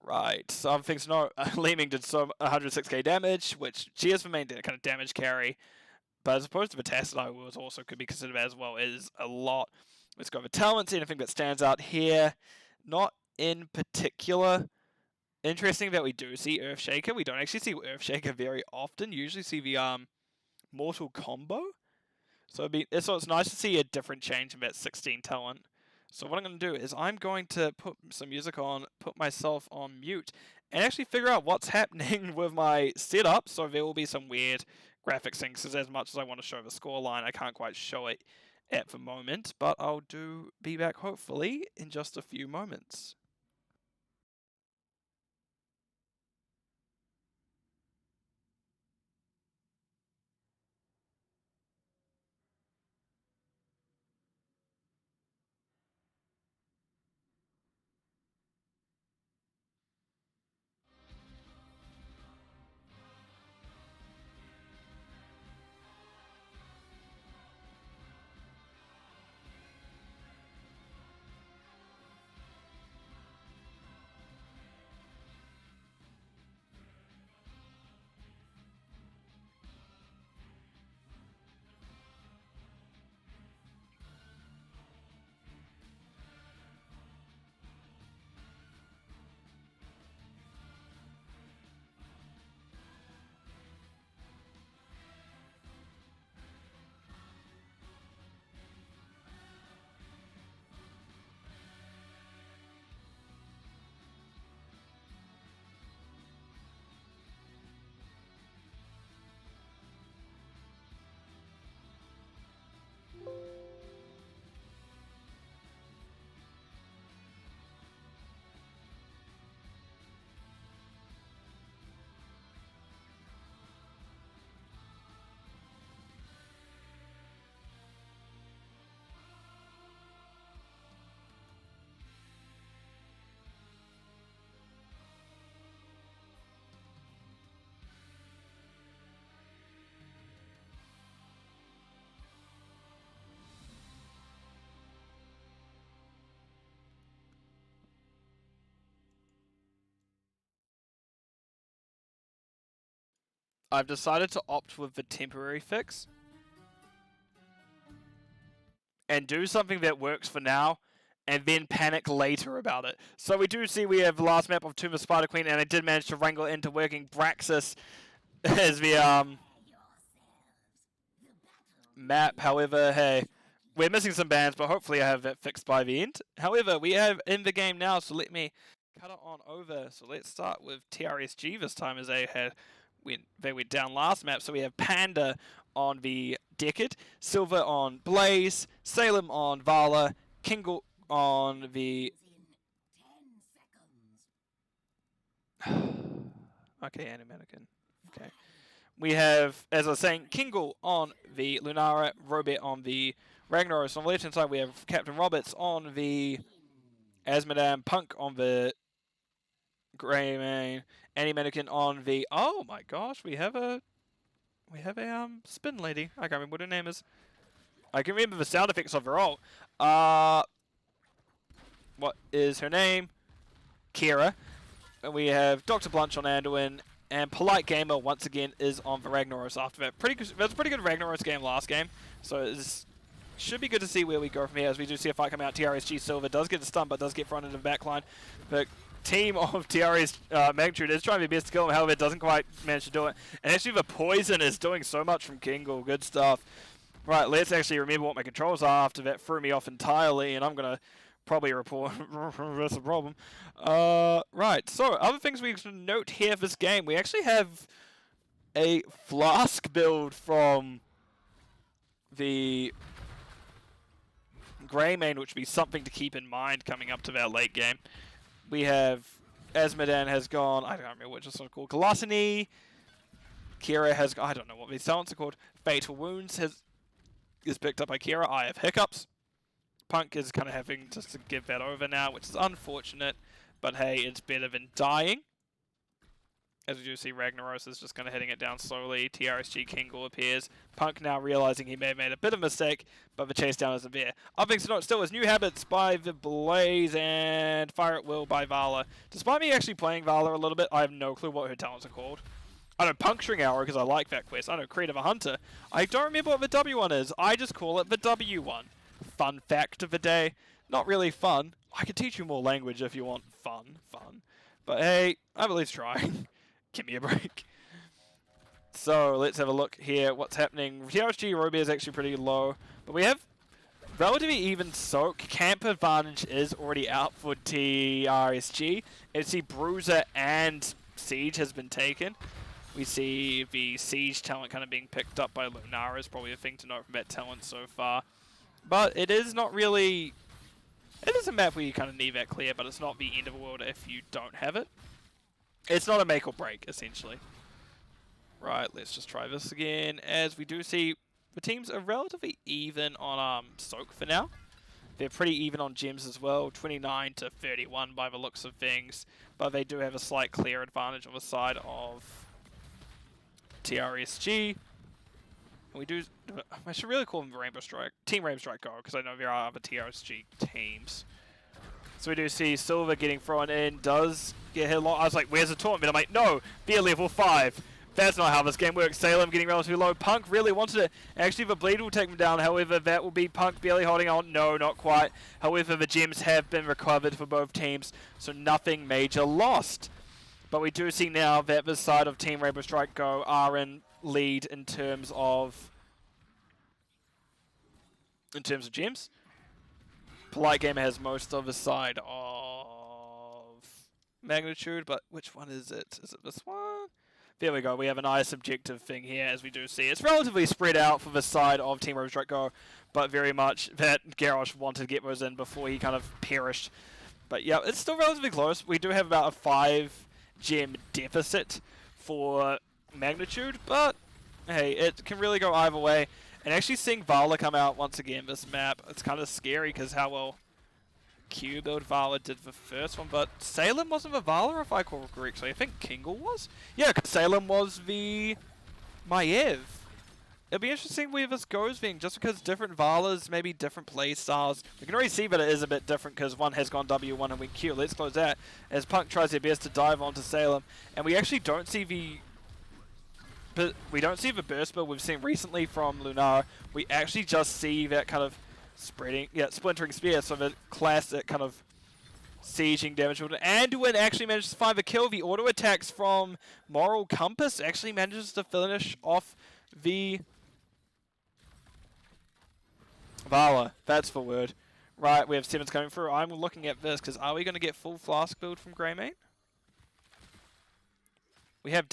Right, some things no. Leeming did 106k damage, which she has remained a kind of damage carry. But as opposed to Vitassadai, was also could be considered as well, is a lot. Let's go over talents. Anything that stands out here, not in particular. Interesting that we do see Earthshaker. We don't actually see Earthshaker very often. Usually see the Mortal Combo. So it's nice to see a different change in that 16 talent. So what I'm going to do is I'm going to put some music on, put myself on mute, and actually figure out what's happening with my setup. So there will be some weird graphic syncs, because as much as I want to show the scoreline, I can't quite show it at the moment. But I'll be back hopefully in just a few moments. I've decided to opt with the temporary fix and do something that works for now, and then panic later about it. So we do see we have the last map of Tomb of Spider Queen, and I did manage to wrangle it into working Braxis as the map. However, hey, we're missing some bands, but hopefully I have that fixed by the end. However, we have in the game now, so let me cut it on over. So let's start with TRSG this time, as they went down last map. So we have Panda on the Decade, Silver on Blaze, Salem on Vala, Kingle on the... okay, Animanican. Okay. We have, as I was saying, Kingle on the Lunara, Robert on the Ragnaros. On the left-hand side, we have Captain Roberts on the Asmodam, Punk on the Greymane, Animanican on the... oh my gosh, we have a spin lady. I can't remember what her name is. I can remember the sound effects of her all. What is her name? Kira. And we have Dr. Blunch on Anduin, and Polite Gamer once again is on the Ragnaros after that. That was a pretty good Ragnaros game last game, so it should be good to see where we go from here, as we do see a fight come out. TRSG Silver does get a stun, but does get thrown into the backline. The team of TRS Magnitude is trying their best to kill him, however it doesn't quite manage to do it. And actually the poison is doing so much from Kingle. Good stuff. Right, let's actually remember what my controls are after that threw me off entirely, and I'm going to probably report that's a problem. Right, so other things we can note here for this game, we actually have a Flask build from the Greymane, which would be something to keep in mind coming up to that late game. We have Asmodan has gone, I don't remember what it's called, Gluttony, Kira has, I don't know what these talents are called. Fatal Wounds is picked up by Kira. I have Hiccups. Punk is kind of having just to give that over now, which is unfortunate. But hey, it's better than dying. As we do see, Ragnaros is just kind of heading it down slowly. TRSG Kingle appears. Punk now realizing he may have made a bit of a mistake, but the chase down isn't there. Up things to note still is New Habits by the Blaze and Fire at Will by Vala. Despite me actually playing Vala a little bit, I have no clue what her talents are called. I know Puncturing Hour because I like that quest. I know Creative Hunter. I don't remember what the W one is. I just call it the W one. Fun fact of the day. Not really fun. I could teach you more language if you want fun. But hey, I'm at least trying. Give me a break. So let's have a look here. What's happening? TRSG Roby is actually pretty low, but we have relatively even soak. Camp advantage is already out for TRSG. And see Bruiser and Siege has been taken. We see the Siege talent kind of being picked up by Lunara is probably a thing to note from that talent so far. But it is not really... It is a map where you kind of need that clear, but it's not the end of the world if you don't have it. It's not a make or break, essentially. Right, let's just try this again. As we do see, the teams are relatively even on Soak for now. They're pretty even on gems as well, 29 to 31 by the looks of things. But they do have a slight clear advantage on the side of TRSG. And we do... I should really call them Rainbow Strike. Team Rainbow Strike Go, because I know there are other TRSG teams. So we do see Silver getting thrown in, does get hit a lot. I was like, where's the tournament? I'm like, no, be level 5. That's not how this game works. Salem getting relatively low. Punk really wanted it. Actually, the bleed will take him down. However, that will be Punk barely holding on. No, not quite. However, the gems have been recovered for both teams, so nothing major lost. But we do see now that the side of Team Rainbow Strike Go are in lead in terms of gems. Polite Gamer has most of the side of Magnitude, but which one is it? Is it this one? There we go. We have a nice objective thing here, as we do see. It's relatively spread out for the side of Team Rainbow Strike Go, but very much that Garrosh wanted to get those in before he kind of perished. But yeah, it's still relatively close. We do have about a 5 gem deficit for Magnitude, but hey, it can really go either way. And actually seeing Vala come out once again this map, it's kind of scary because how well Q-build Vala did the first one, but Salem wasn't the Vala if I recall correctly. I think Kingle was? Yeah, because Salem was the Maiev. It'll be interesting where this goes then, just because different Valas, maybe different play styles. We can already see that it is a bit different because one has gone W, one and went Q. Let's close that as Punk tries their best to dive onto Salem. And we actually don't see the... But we don't see the burst build we've seen recently from Lunara. We actually just see that kind of splintering spear, so the classic kind of sieging damage. And Anduin actually manages to find the kill. The auto attacks from Moral Compass actually manages to finish off the Vala. That's the word. Right, we have Simmons coming through. I'm looking at this because are we going to get full flask build from Greymane? We have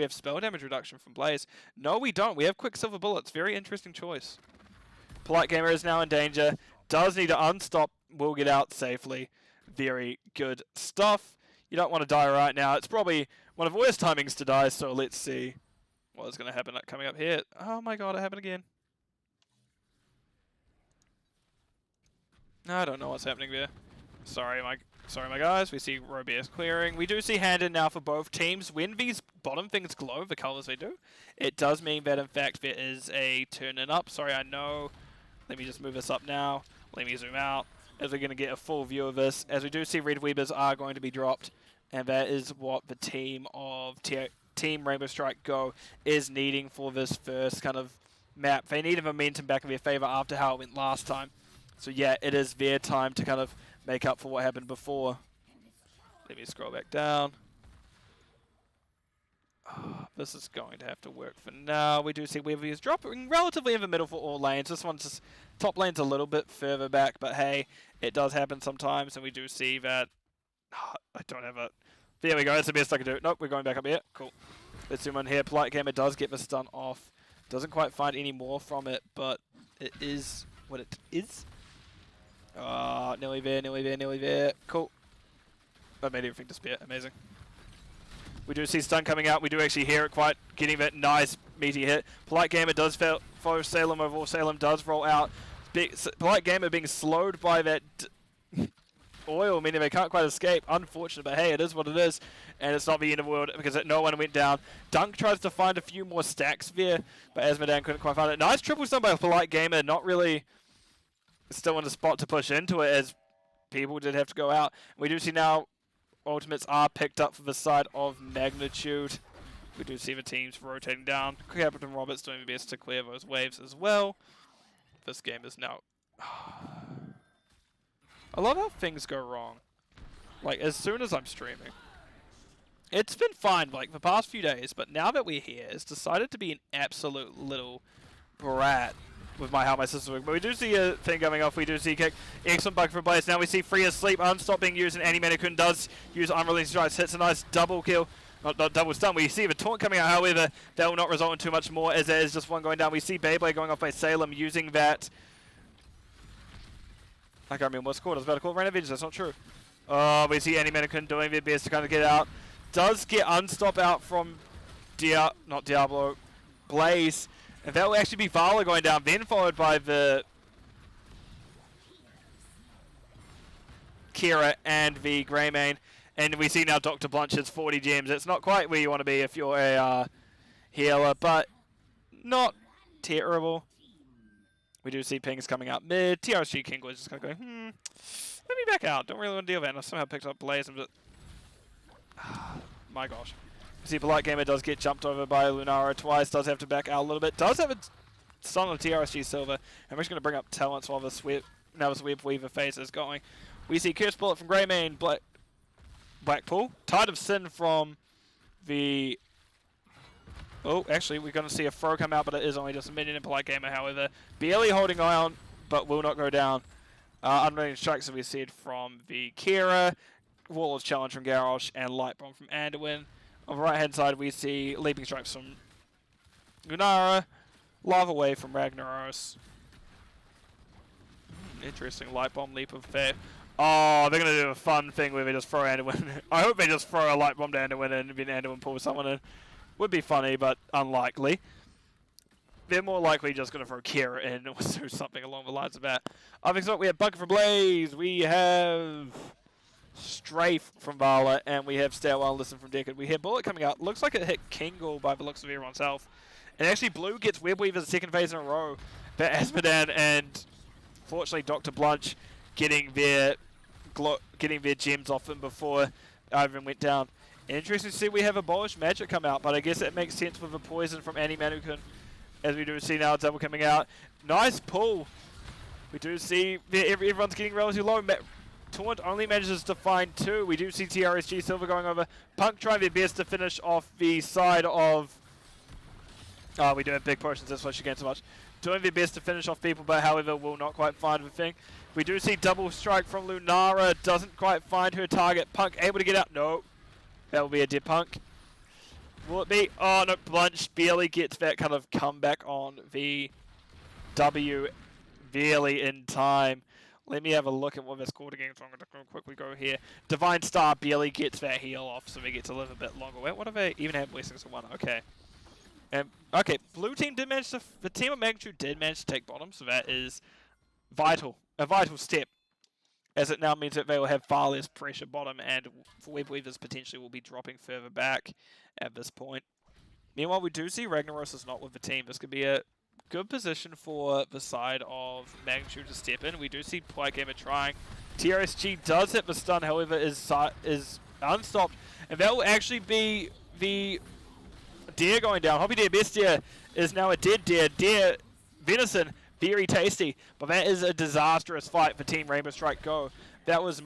spell damage reduction from Blaze. No, we don't. We have Quicksilver Bullets. Very interesting choice. Polite Gamer is now in danger. Does need to unstop. Will get out safely. Very good stuff. You don't want to die right now. It's probably one of the worst timings to die, so let's see what is going to happen coming up here. Oh my god, it happened again. I don't know what's happening there. Sorry, my guys. We see Robius clearing. We do see hand in now for both teams. When these bottom things glow, the colors they do, it does mean that in fact there is a turn in up. Sorry, I know. Let me just move this up now. Let me zoom out as we're going to get a full view of this. As we do see red weavers are going to be dropped, and that is what the team of Team Rainbow Strike Go is needing for this first kind of map. They need a momentum back in their favor after how it went last time. So yeah, it is their time to kind of make up for what happened before. Let me scroll back down. Oh, this is going to have to work for now. We do see Weavy is dropping relatively in the middle for all lanes. This one's just top lane's a little bit further back, but hey, it does happen sometimes, and we do see that. Oh, I don't have it. There we go. That's the best I can do. Nope, we're going back up here. Cool. Let's zoom in here. Polite Gamer does get the stun off. Doesn't quite find any more from it, but it is what it is. Nearly there, nearly there, nearly there. Cool. I made everything disappear. Amazing. We do see stun coming out. We do actually hear it quite getting that nice meaty hit. Polite Gamer does follow Salem overall. Salem does roll out. Polite Gamer being slowed by that oil, meaning they can't quite escape. Unfortunate, but hey, it is what it is. And it's not the end of the world because no one went down. Dunk tries to find a few more stacks there, but Asmodan couldn't quite find it. Nice triple stun by Polite Gamer. Not really still in a spot to push into it as people did have to go out. We do see now ultimates are picked up for the side of Magnitude. We do see the teams rotating down. Captain Roberts doing the best to clear those waves as well. This game is now... I love how things go wrong. Like, as soon as I'm streaming. It's been fine, like, the past few days, but now that we're here, it's decided to be an absolute little brat with how my system works. But we do see a thing coming off. We do see kick. Excellent bucket for Blaze. Now we see Free Asleep. Unstop being used, and Annie Manakun does use Unreleased Strikes. Hits a nice double kill. Not double stun. We see the taunt coming out, however, that will not result in too much more as there is just one going down. We see Beyblade going off by Salem using that. I can't remember what's called. I was about to call it Rain of Vengeance. That's not true. We see Annie Manakun doing their best to kind of get out. Does get Unstop out from not Diablo, Blaze. And that will actually be Vala going down, then followed by the Kira and the Greymane. And we see now Dr. Blanchard's 40 gems. It's not quite where you want to be if you're a healer, but not terrible. We do see pings coming out mid. TRSG King was just kind of going, let me back out. Don't really want to deal with that. And I somehow picked up Blaze. And my gosh. We see Polite Gamer does get jumped over by Lunara twice. Does have to back out a little bit. Does have a stun on TRSG Silver. And we're just going to bring up talents while this Web Weaver phase is going. We see Curse Bullet from Greymane, Blackpool. Tide of Sin from the... Oh, actually, we're going to see a throw come out, but it is only just a minion in Polite Gamer, however. Barely holding on, but will not go down. Unrated Strikes, as we said, from the Kira. Warlord's Challenge from Garrosh, and Light Bomb from Anduin. On the right-hand side, we see Leaping Strikes from Lunara. Lava Wave from Ragnaros. Interesting. Light Bomb, Leap of Faith. Oh, they're going to do a fun thing where they just throw Anduin. I hope they just throw a Light Bomb to Anduin and then Anduin pulls someone in. Would be funny, but unlikely. They're more likely just going to throw Kira in or do something along the lines of that. Next up, we have Bucket for Blaze. We have Strafe from Vala, and we have Stairwell Listen from Deckard. We have Bullet coming out. Looks like it hit Kingle by the looks of everyone's health. And actually, Blue gets Web Weaver's second phase in a row. But Asmodan and, fortunately, Dr. Blunch getting their gems off them before Ivan went down. Interesting to see we have Abolished Magic come out, but I guess it makes sense with the poison from Annie Manukun. As we do see now, double coming out. Nice pull. We do see everyone's getting relatively low. Taunt only manages to find 2. We do see TRSG Silver going over. Punk trying their best to finish off the side of... Oh, we do have big potions, that's why she gained so much. Doing their best to finish off people, but however will not quite find the thing. We do see double strike from Lunara. Doesn't quite find her target. Punk able to get out. No. That will be a dead Punk. Will it be? Oh, no. Blunch barely gets that kind of comeback on the W barely in time. Let me have a look at what that's called again, so I'm going to quickly go here. Divine Star barely gets that heal off, so we get to live a bit longer. Wait, what have they even had blessings for 1? Okay. Okay, blue team did manage to... The team of Magnitude did manage to take bottom, so that is vital. A vital step. As it now means that they will have far less pressure bottom, and Web Weavers potentially will be dropping further back at this point. Meanwhile, we do see Ragnaros is not with the team. This could be a good position for the side of Magnitude to step in. We do see Polite Gamer trying. TRSG does hit the stun, however, is unstopped. And that will actually be the deer going down. Hobby Deer Bestia is now a dead deer. Deer Venison. Very tasty, but that is a disastrous fight for Team Rainbow Strike Go. That was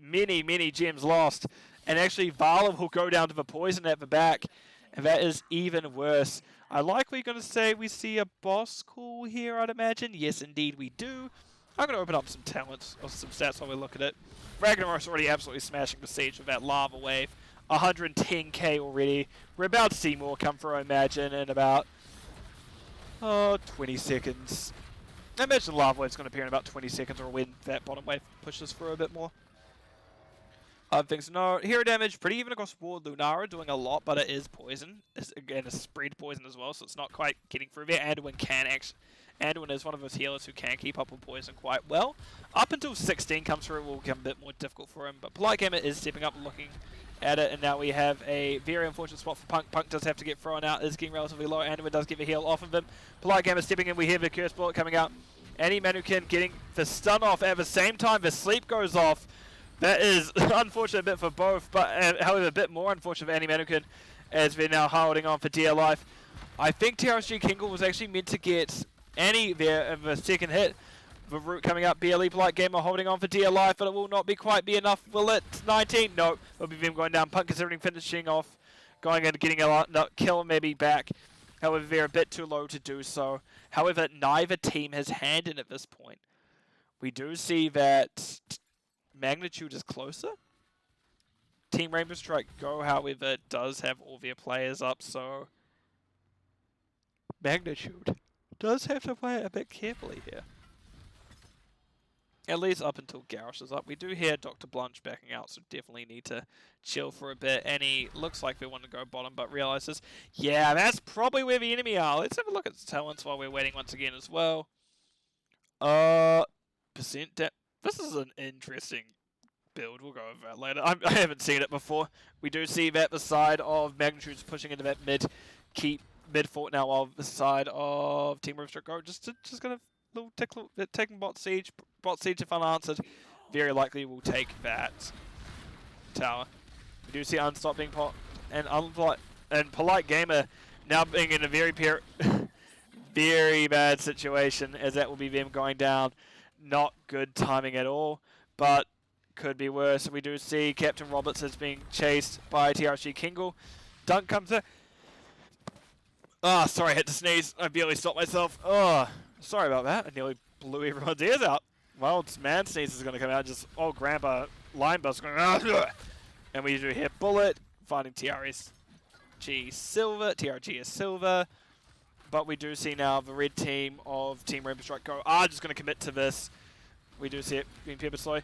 many gems lost, and actually Vala will go down to the poison at the back, and that is even worse. I like we're going to say we see a boss call here, I'd imagine. Yes, indeed we do. I'm going to open up some talents, or some stats while we look at it. Ragnaros already absolutely smashing the siege with that lava wave. 110k already. We're about to see more come through, I imagine, in about... 20 seconds. I imagine Lava Wave's going to appear in about 20 seconds or when that bottom wave pushes through a bit more. Other things to note, hero damage, pretty even across the board. Lunara doing a lot, but it is poison. It's, again, a spread poison as well, so it's not quite getting through there. Anduin can actually... Anduin is one of those healers who can keep up with poison quite well. Up until 16 comes through, it will become a bit more difficult for him. But Polite Gamer is stepping up, looking at it, and now we have a very unfortunate spot for Punk. Punk does have to get thrown out, is getting relatively low. Anduin does get the heal off of him. Polite Gamer stepping in, we hear the Curse Bullet coming out. Annie Manukin getting the stun off at the same time, the sleep goes off. That is unfortunate bit for both, but however a bit more unfortunate for Annie Manukin as they're now holding on for dear life. I think TRSG Kingle was actually meant to get Annie there in the second hit. The root coming up, BLE Polite Gamer holding on for dear life, but it will not quite be enough. Will it? 19? No. It'll be them going down. Punk considering finishing off, going and getting a kill maybe back. However, they're a bit too low to do so. However, neither team has hand in at this point. We do see that Magnitude is closer. Team Rainbow Strike Go, however, does have all their players up, so Magnitude does have to play it a bit carefully here. At least up until Garrosh is up. We do hear Dr. Blunch backing out, so definitely need to chill for a bit. And he looks like they want to go bottom, but realizes, yeah, that's probably where the enemy are. Let's have a look at the talents while we're waiting once again as well. Percent depth. This is an interesting build. We'll go over that later. I haven't seen it before. We do see that the side of Magnitude's pushing into that mid fort now, while the side of Team Rainbow Strike Go just gonna taking bot siege if unanswered, very likely will take that tower. We do see Unstop being and Polite Gamer now being in a very very bad situation, as that will be them going down. Not good timing at all, but could be worse. We do see Captain Roberts is being chased by TRSG Kingle. Dunk comes in. Ah, sorry, I had to sneeze. I barely stopped myself. Oh, sorry about that. I nearly blew everyone's ears out. Well, man sneeze is going to come out. Just old grandpa line bus going. And we do hear Bullet finding TRG is silver. But we do see now the red team of Team Rainbow Strike Go are just going to commit to this. We do see it being pepper slow.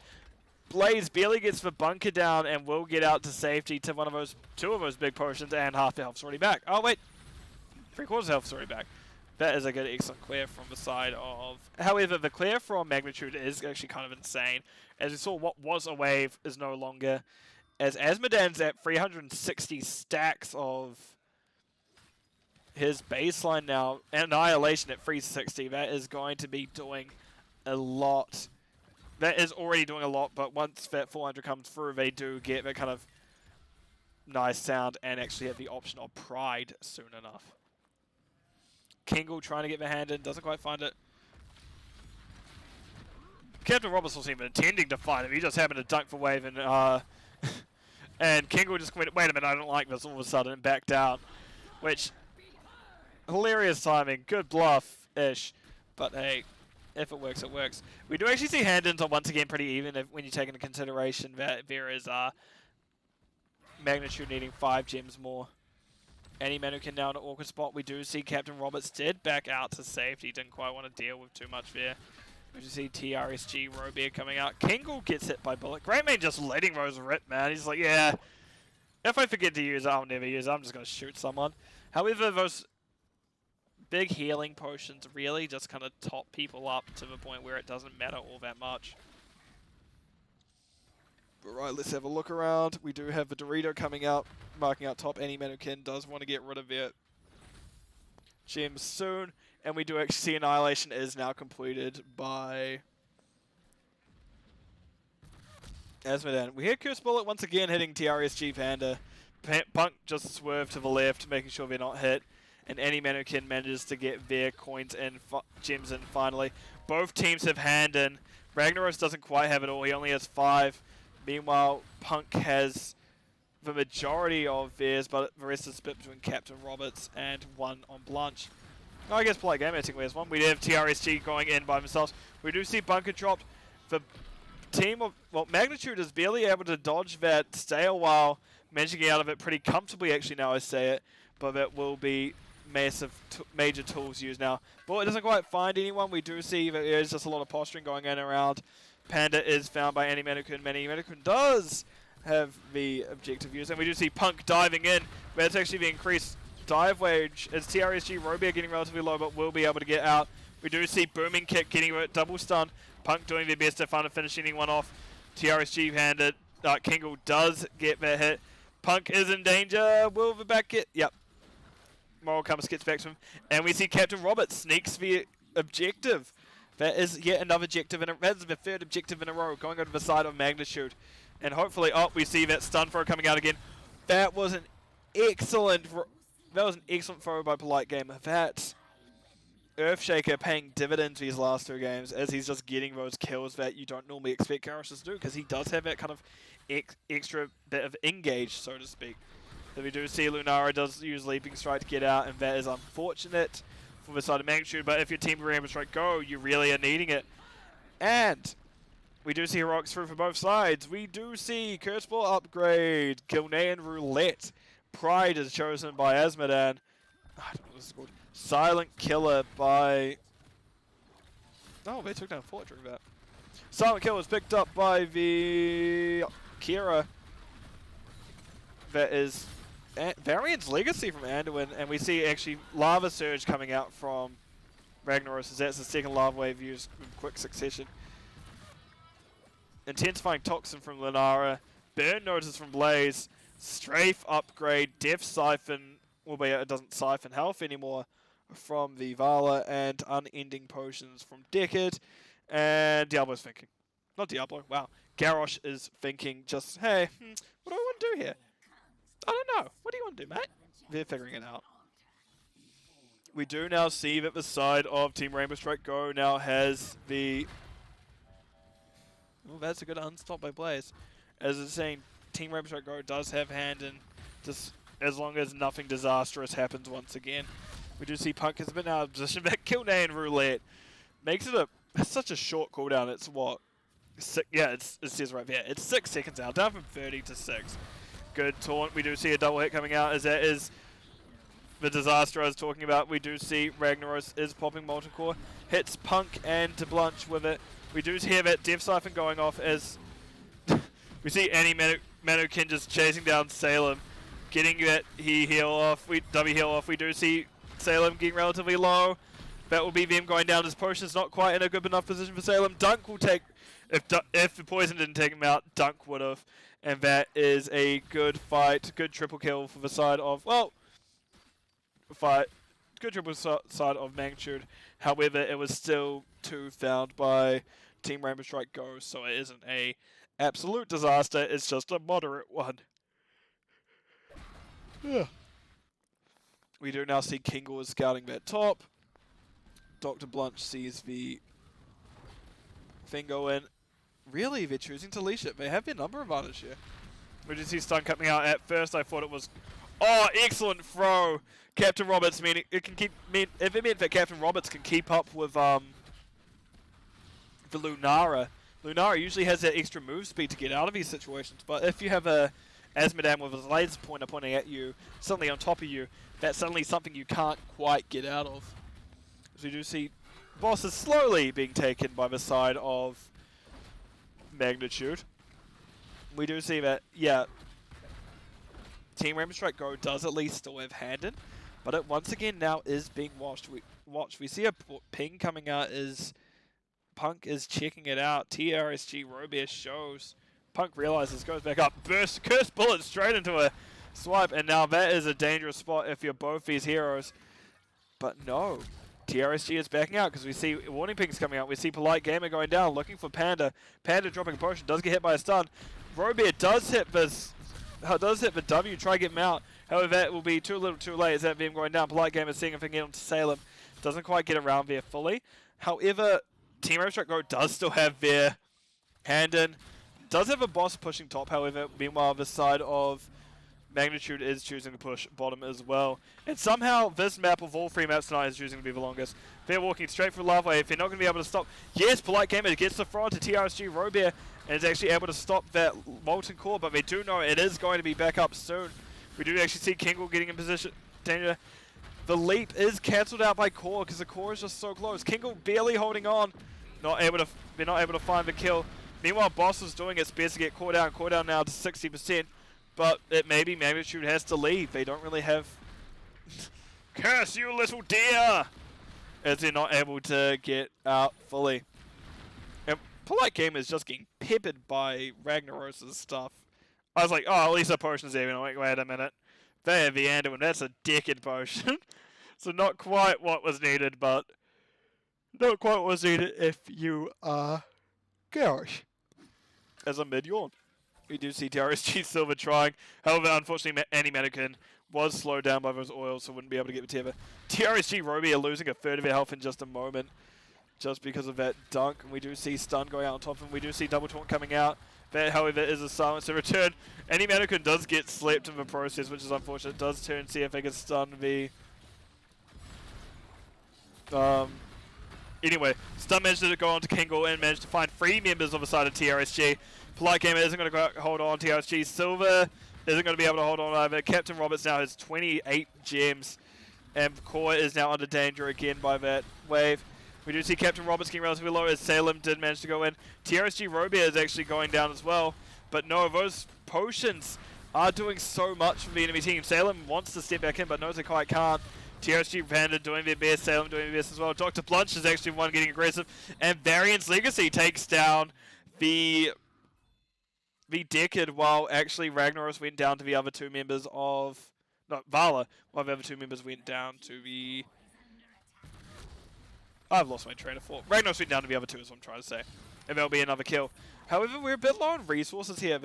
Blaze barely gets the bunker down and will get out to safety to two of those big potions, and half the health's already back. Oh wait, 3/4 health's already back. That is a good excellent clear from the side of... However, the clear from Magnitude is actually kind of insane. As we saw, what was a wave is no longer. As Asmodan's at 360 stacks of his baseline now. Annihilation at 360. That is going to be doing a lot. That is already doing a lot, but once that 400 comes through, they do get that kind of nice sound and actually have the option of Pride soon enough. Kingle trying to get the hand in, doesn't quite find it. Captain Roberts wasn't even intending to find him, he just happened to dunk for wave and and Kingle just went, wait a minute, I don't like this, all of a sudden, and backed out. Which, hilarious timing, good bluff-ish, but hey, if it works, it works. We do actually see hand-ins are once again pretty even when you take into consideration that there is Magnitude needing 5 gems more. Annie Manukin now in an awkward spot. We do see Captain Roberts did back out to safety. Didn't quite want to deal with too much there. We just see TRSG Robear coming out. Kingle gets hit by Bullet. Greatman just letting Rose rip, man. He's like, yeah, if I forget to use it, I'll never use it. I'm just going to shoot someone. However, those big healing potions really just kind of top people up to the point where it doesn't matter all that much. But right, let's have a look around. We do have the Dorito coming out, marking out top. Annie Manukin does want to get rid of their gems soon. And we do actually see Annihilation is now completed by Asmodan. We hear Curse Bullet once again hitting TRSG Panda. Punk just swerved to the left, making sure they're not hit. And Annie Manukin manages to get their coins and gems in finally. Both teams have hand in. Ragnaros doesn't quite have it all. He only has 5. Meanwhile, Punk has the majority of theirs, but the rest is split between Captain Roberts and 1 on Blanche. Oh, I guess Polite Gamer technically has 1. We have TRSG going in by themselves. We do see Bunker dropped. The team of... Well, Magnitude is barely able to dodge that stay a while, managing to get out of it pretty comfortably, actually, now I say it. But that will be major tools used now. But it doesn't quite find anyone. We do see that there's just a lot of posturing going in around. Panda is found by Annie Manukin. Annie Manukin does have the objective used, and we do see Punk diving in, but it's actually the increased dive wage as TRSG Robia getting relatively low, but will be able to get out. We do see Booming Kick getting a double stun. Punk doing their best to find finishing one off. TRSG handed. Kingle does get that hit. Punk is in danger. Will the back get? Yep. Moral Compass gets back to him. And we see Captain Robert sneaks the objective. That is yet another objective, and that is the third objective in a row going over the side of Magnitude. And hopefully, oh, we see that stun throw coming out again. That was an excellent throw by Polite Gamer. That Earthshaker paying dividends these last 2 games as he's just getting those kills that you don't normally expect Garrus to do, because he does have that kind of extra bit of engage, so to speak. So we do see Lunara does use Leaping Strike to get out, and that is unfortunate for the side of Magnitude, but if your team Rainbow Strike go, you really are needing it. And we do see heroics through for both sides. We do see Curse Ball upgrade, Gilnean Roulette. Pride is chosen by Asmodan. I don't know what this is called. Silent Killer by... Oh, they took down Fort during that. Silent Killer was picked up by the Kira. That is Variant's Legacy from Anduin, and we see actually Lava Surge coming out from Ragnaros, as that's the second Lava Wave used in quick succession. Intensifying Toxin from Lunara. Burn Notice from Blaze. Strafe upgrade. Death Siphon, albeit it doesn't siphon health anymore, from the Vala, and Unending Potions from Decade. And Diablo's thinking. Not Diablo, wow. Garrosh is thinking just, hey, what do I want to do here? I don't know. What do you want to do, mate? They're figuring it out. We do now see that the side of Team Rainbow Strike Go now has the... Oh, that's a good unstop by Blaze. As it's saying, Team Rainbow Strike Go does have hand in, just as long as nothing disastrous happens once again. We do see Punk has been out of position, but Killnay and Roulette makes it such a short cooldown. It's what? It says right there. It's 6 seconds out, down from 30 to 6. Good taunt. We do see a double hit coming out, as that is the disaster I was talking about. We do see Ragnaros is popping Molten Core, hits Punk and DeBlanche with it. We do hear that Death Siphon going off as we see Annie Manukin just chasing down Salem, getting that heal off. W heal off. We do see Salem getting relatively low. That will be them going down. His potion's not quite in a good enough position for Salem. Dunk will take, if the poison didn't take him out, Dunk would have. And that is a good fight, good triple kill for the side of, well, good triple side of Magnitude. However, it was still 2 found by Team Rainbow Strike Go, so it isn't a absolute disaster, it's just a moderate one. We do now see Kingle is scouting that top. Dr. Blanche sees the thing go in. Really, they're choosing to leash it. They have their number advantage here. We just see stun coming out. At first, I thought it was... Oh, excellent throw! Captain Roberts, meaning it can keep... If it meant that Captain Roberts can keep up with the Lunara. Lunara usually has that extra move speed to get out of these situations, but if you have a Asmodan with his laser pointer pointing at you, suddenly on top of you, that's suddenly something you can't quite get out of. So we do see bosses slowly being taken by the side of Magnitude. We do see that, yeah, Team Rainbow Strike Go does at least still have hand in, but it once again now is being watched. We see a ping coming out as Punk is checking it out. TRSG Robia shows. Punk realizes, goes back up, bursts, curse bullet straight into a swipe, and now that is a dangerous spot if you're both these heroes. But no, TRSG is backing out because we see warning pings coming out. We see Polite Gamer going down, looking for Panda. Panda dropping a potion, does get hit by a stun. Robia does hit the W, try to get him out. However, that will be too little too late as that VM going down. Polite Gamer seeing if he can get onto Salem. Doesn't quite get around there fully. However, Team Rainbow Strike Go does still have their hand in. Does have a boss pushing top, however, meanwhile the side of Magnitude is choosing to push bottom as well. And somehow this map of all 3 maps tonight is choosing to be the longest. They're walking straight through Lava Wave. They're not going to be able to stop. Yes, Polite Gamer gets the front to TRSG Robia and is actually able to stop that Molten Core, but they do know it is going to be back up soon. We do actually see Kingle getting in position. Danger. The leap is cancelled out by Core because the Core is just so close. Kingle barely holding on. They're not able to find the kill. Meanwhile, Boss was doing its best to get core down now to 60%, but it maybe Magnitude has to leave. They don't really have... Curse you, little deer! As they're not able to get out fully. And Polite Gamer is just getting peppered by Ragnaros' stuff. I was like, oh, at least the potion's even. I'm like, wait a minute. They have the Anduin, that's a decade potion. So not quite what was needed, but not quite what was needed if you are Garrosh. As a mid-yawn. We do see TRSG Silver trying. However, unfortunately, Anti-Mannequin was slowed down by those oils, so wouldn't be able to get the Teva. TRSG Roby are losing a third of their health in just a moment, just because of that dunk. And we do see stun going out on top of him. We do see double taunt coming out. That, however, is a silence in return. Anti-Mannequin does get slept in the process, which is unfortunate. Does turn, see if they can stun the... Anyway, stun managed to go on to Kingle and managed to find 3 members of the side of TRSG. Polite Gamer isn't going to hold on. TRSG Silver isn't going to be able to hold on either. Captain Roberts now has 28 gems. And Core is now under danger again by that wave. We do see Captain Roberts getting relatively low as Salem did manage to go in. TRSG Robia is actually going down as well. But no, those potions are doing so much for the enemy team. Salem wants to step back in, but knows they quite can't. TRSG Panda doing their best, Salem doing their best as well. Dr. Blunch is actually one getting aggressive. And Variant's Legacy takes down the Decade, while actually Ragnaros went down to the other 2 members of... No, Vala, while the other 2 members went down to the... I've lost my train of thought. Ragnaros went down to the other 2 is what I'm trying to say. And there'll be another kill. However, we're a bit low on resources here.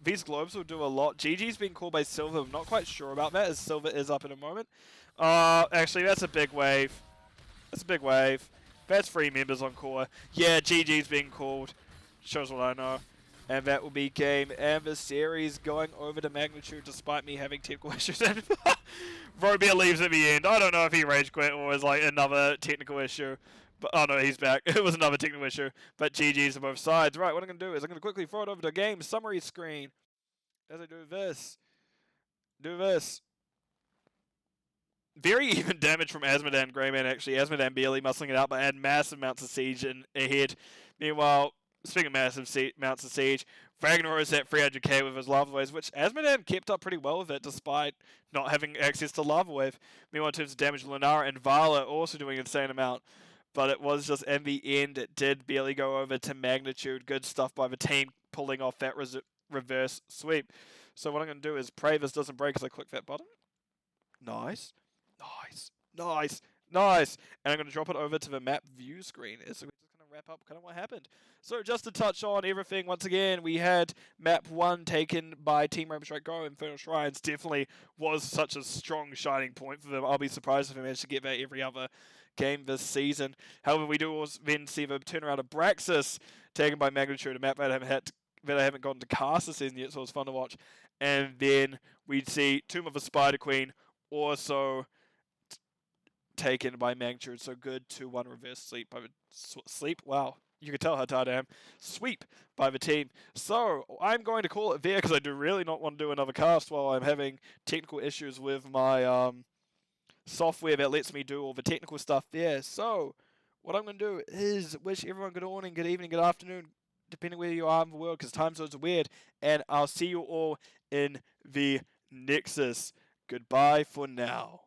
These globes will do a lot. GG's been called by Silver. I'm not quite sure about that, as Silver is up in a moment. Actually, that's a big wave. That's a big wave. That's 3 members on core. Yeah, GG's being called. Shows what I know. And that will be game and the series going over to Magnitude despite me having technical issues. And Robia leaves at the end. I don't know if he rage quit or was like another technical issue. But oh no, he's back. It was another technical issue. But GG's on both sides. Right, what I'm going to do is I'm going to quickly throw it over to game summary screen. As I do this. Very even damage from Asmodan Greyman actually. Asmodan barely muscling it out, but had massive amounts of siege ahead. Meanwhile, speaking of massive amounts of siege, Ragnaros at 300k with his Lava Waves, which Asmodan kept up pretty well with it despite not having access to Lava Wave. Meanwhile, in terms of damage, Lunara and Vala also doing an insane amount. But it was just, in the end, it did barely go over to Magnitude. Good stuff by the team pulling off that reverse sweep. So what I'm going to do is pray this doesn't break as I click that button. Nice. And I'm going to drop it over to the map view screen. So we're just going to wrap up kind of what happened. So just to touch on everything, once again, we had map 1 taken by Team Rainbow Strike Go. Infernal Shrines definitely was such a strong shining point for them. I'll be surprised if they managed to get that every other game this season. However, we do also then see the turnaround of Braxis taken by Magnitude, a map that I haven't gotten to cast this season yet, so it's fun to watch. And then we'd see Tomb of the Spider Queen also taken by Magnitude. So good 2-1 reverse sleep by the sleep. Wow, you can tell how tired I am. Sweep by the team. So I'm going to call it there because I do really not want to do another cast while I'm having technical issues with my software that lets me do all the technical stuff there. So what I'm going to do is wish everyone good morning, good evening, good afternoon, depending where you are in the world, because time zones are weird. And I'll see you all in the Nexus. Goodbye for now.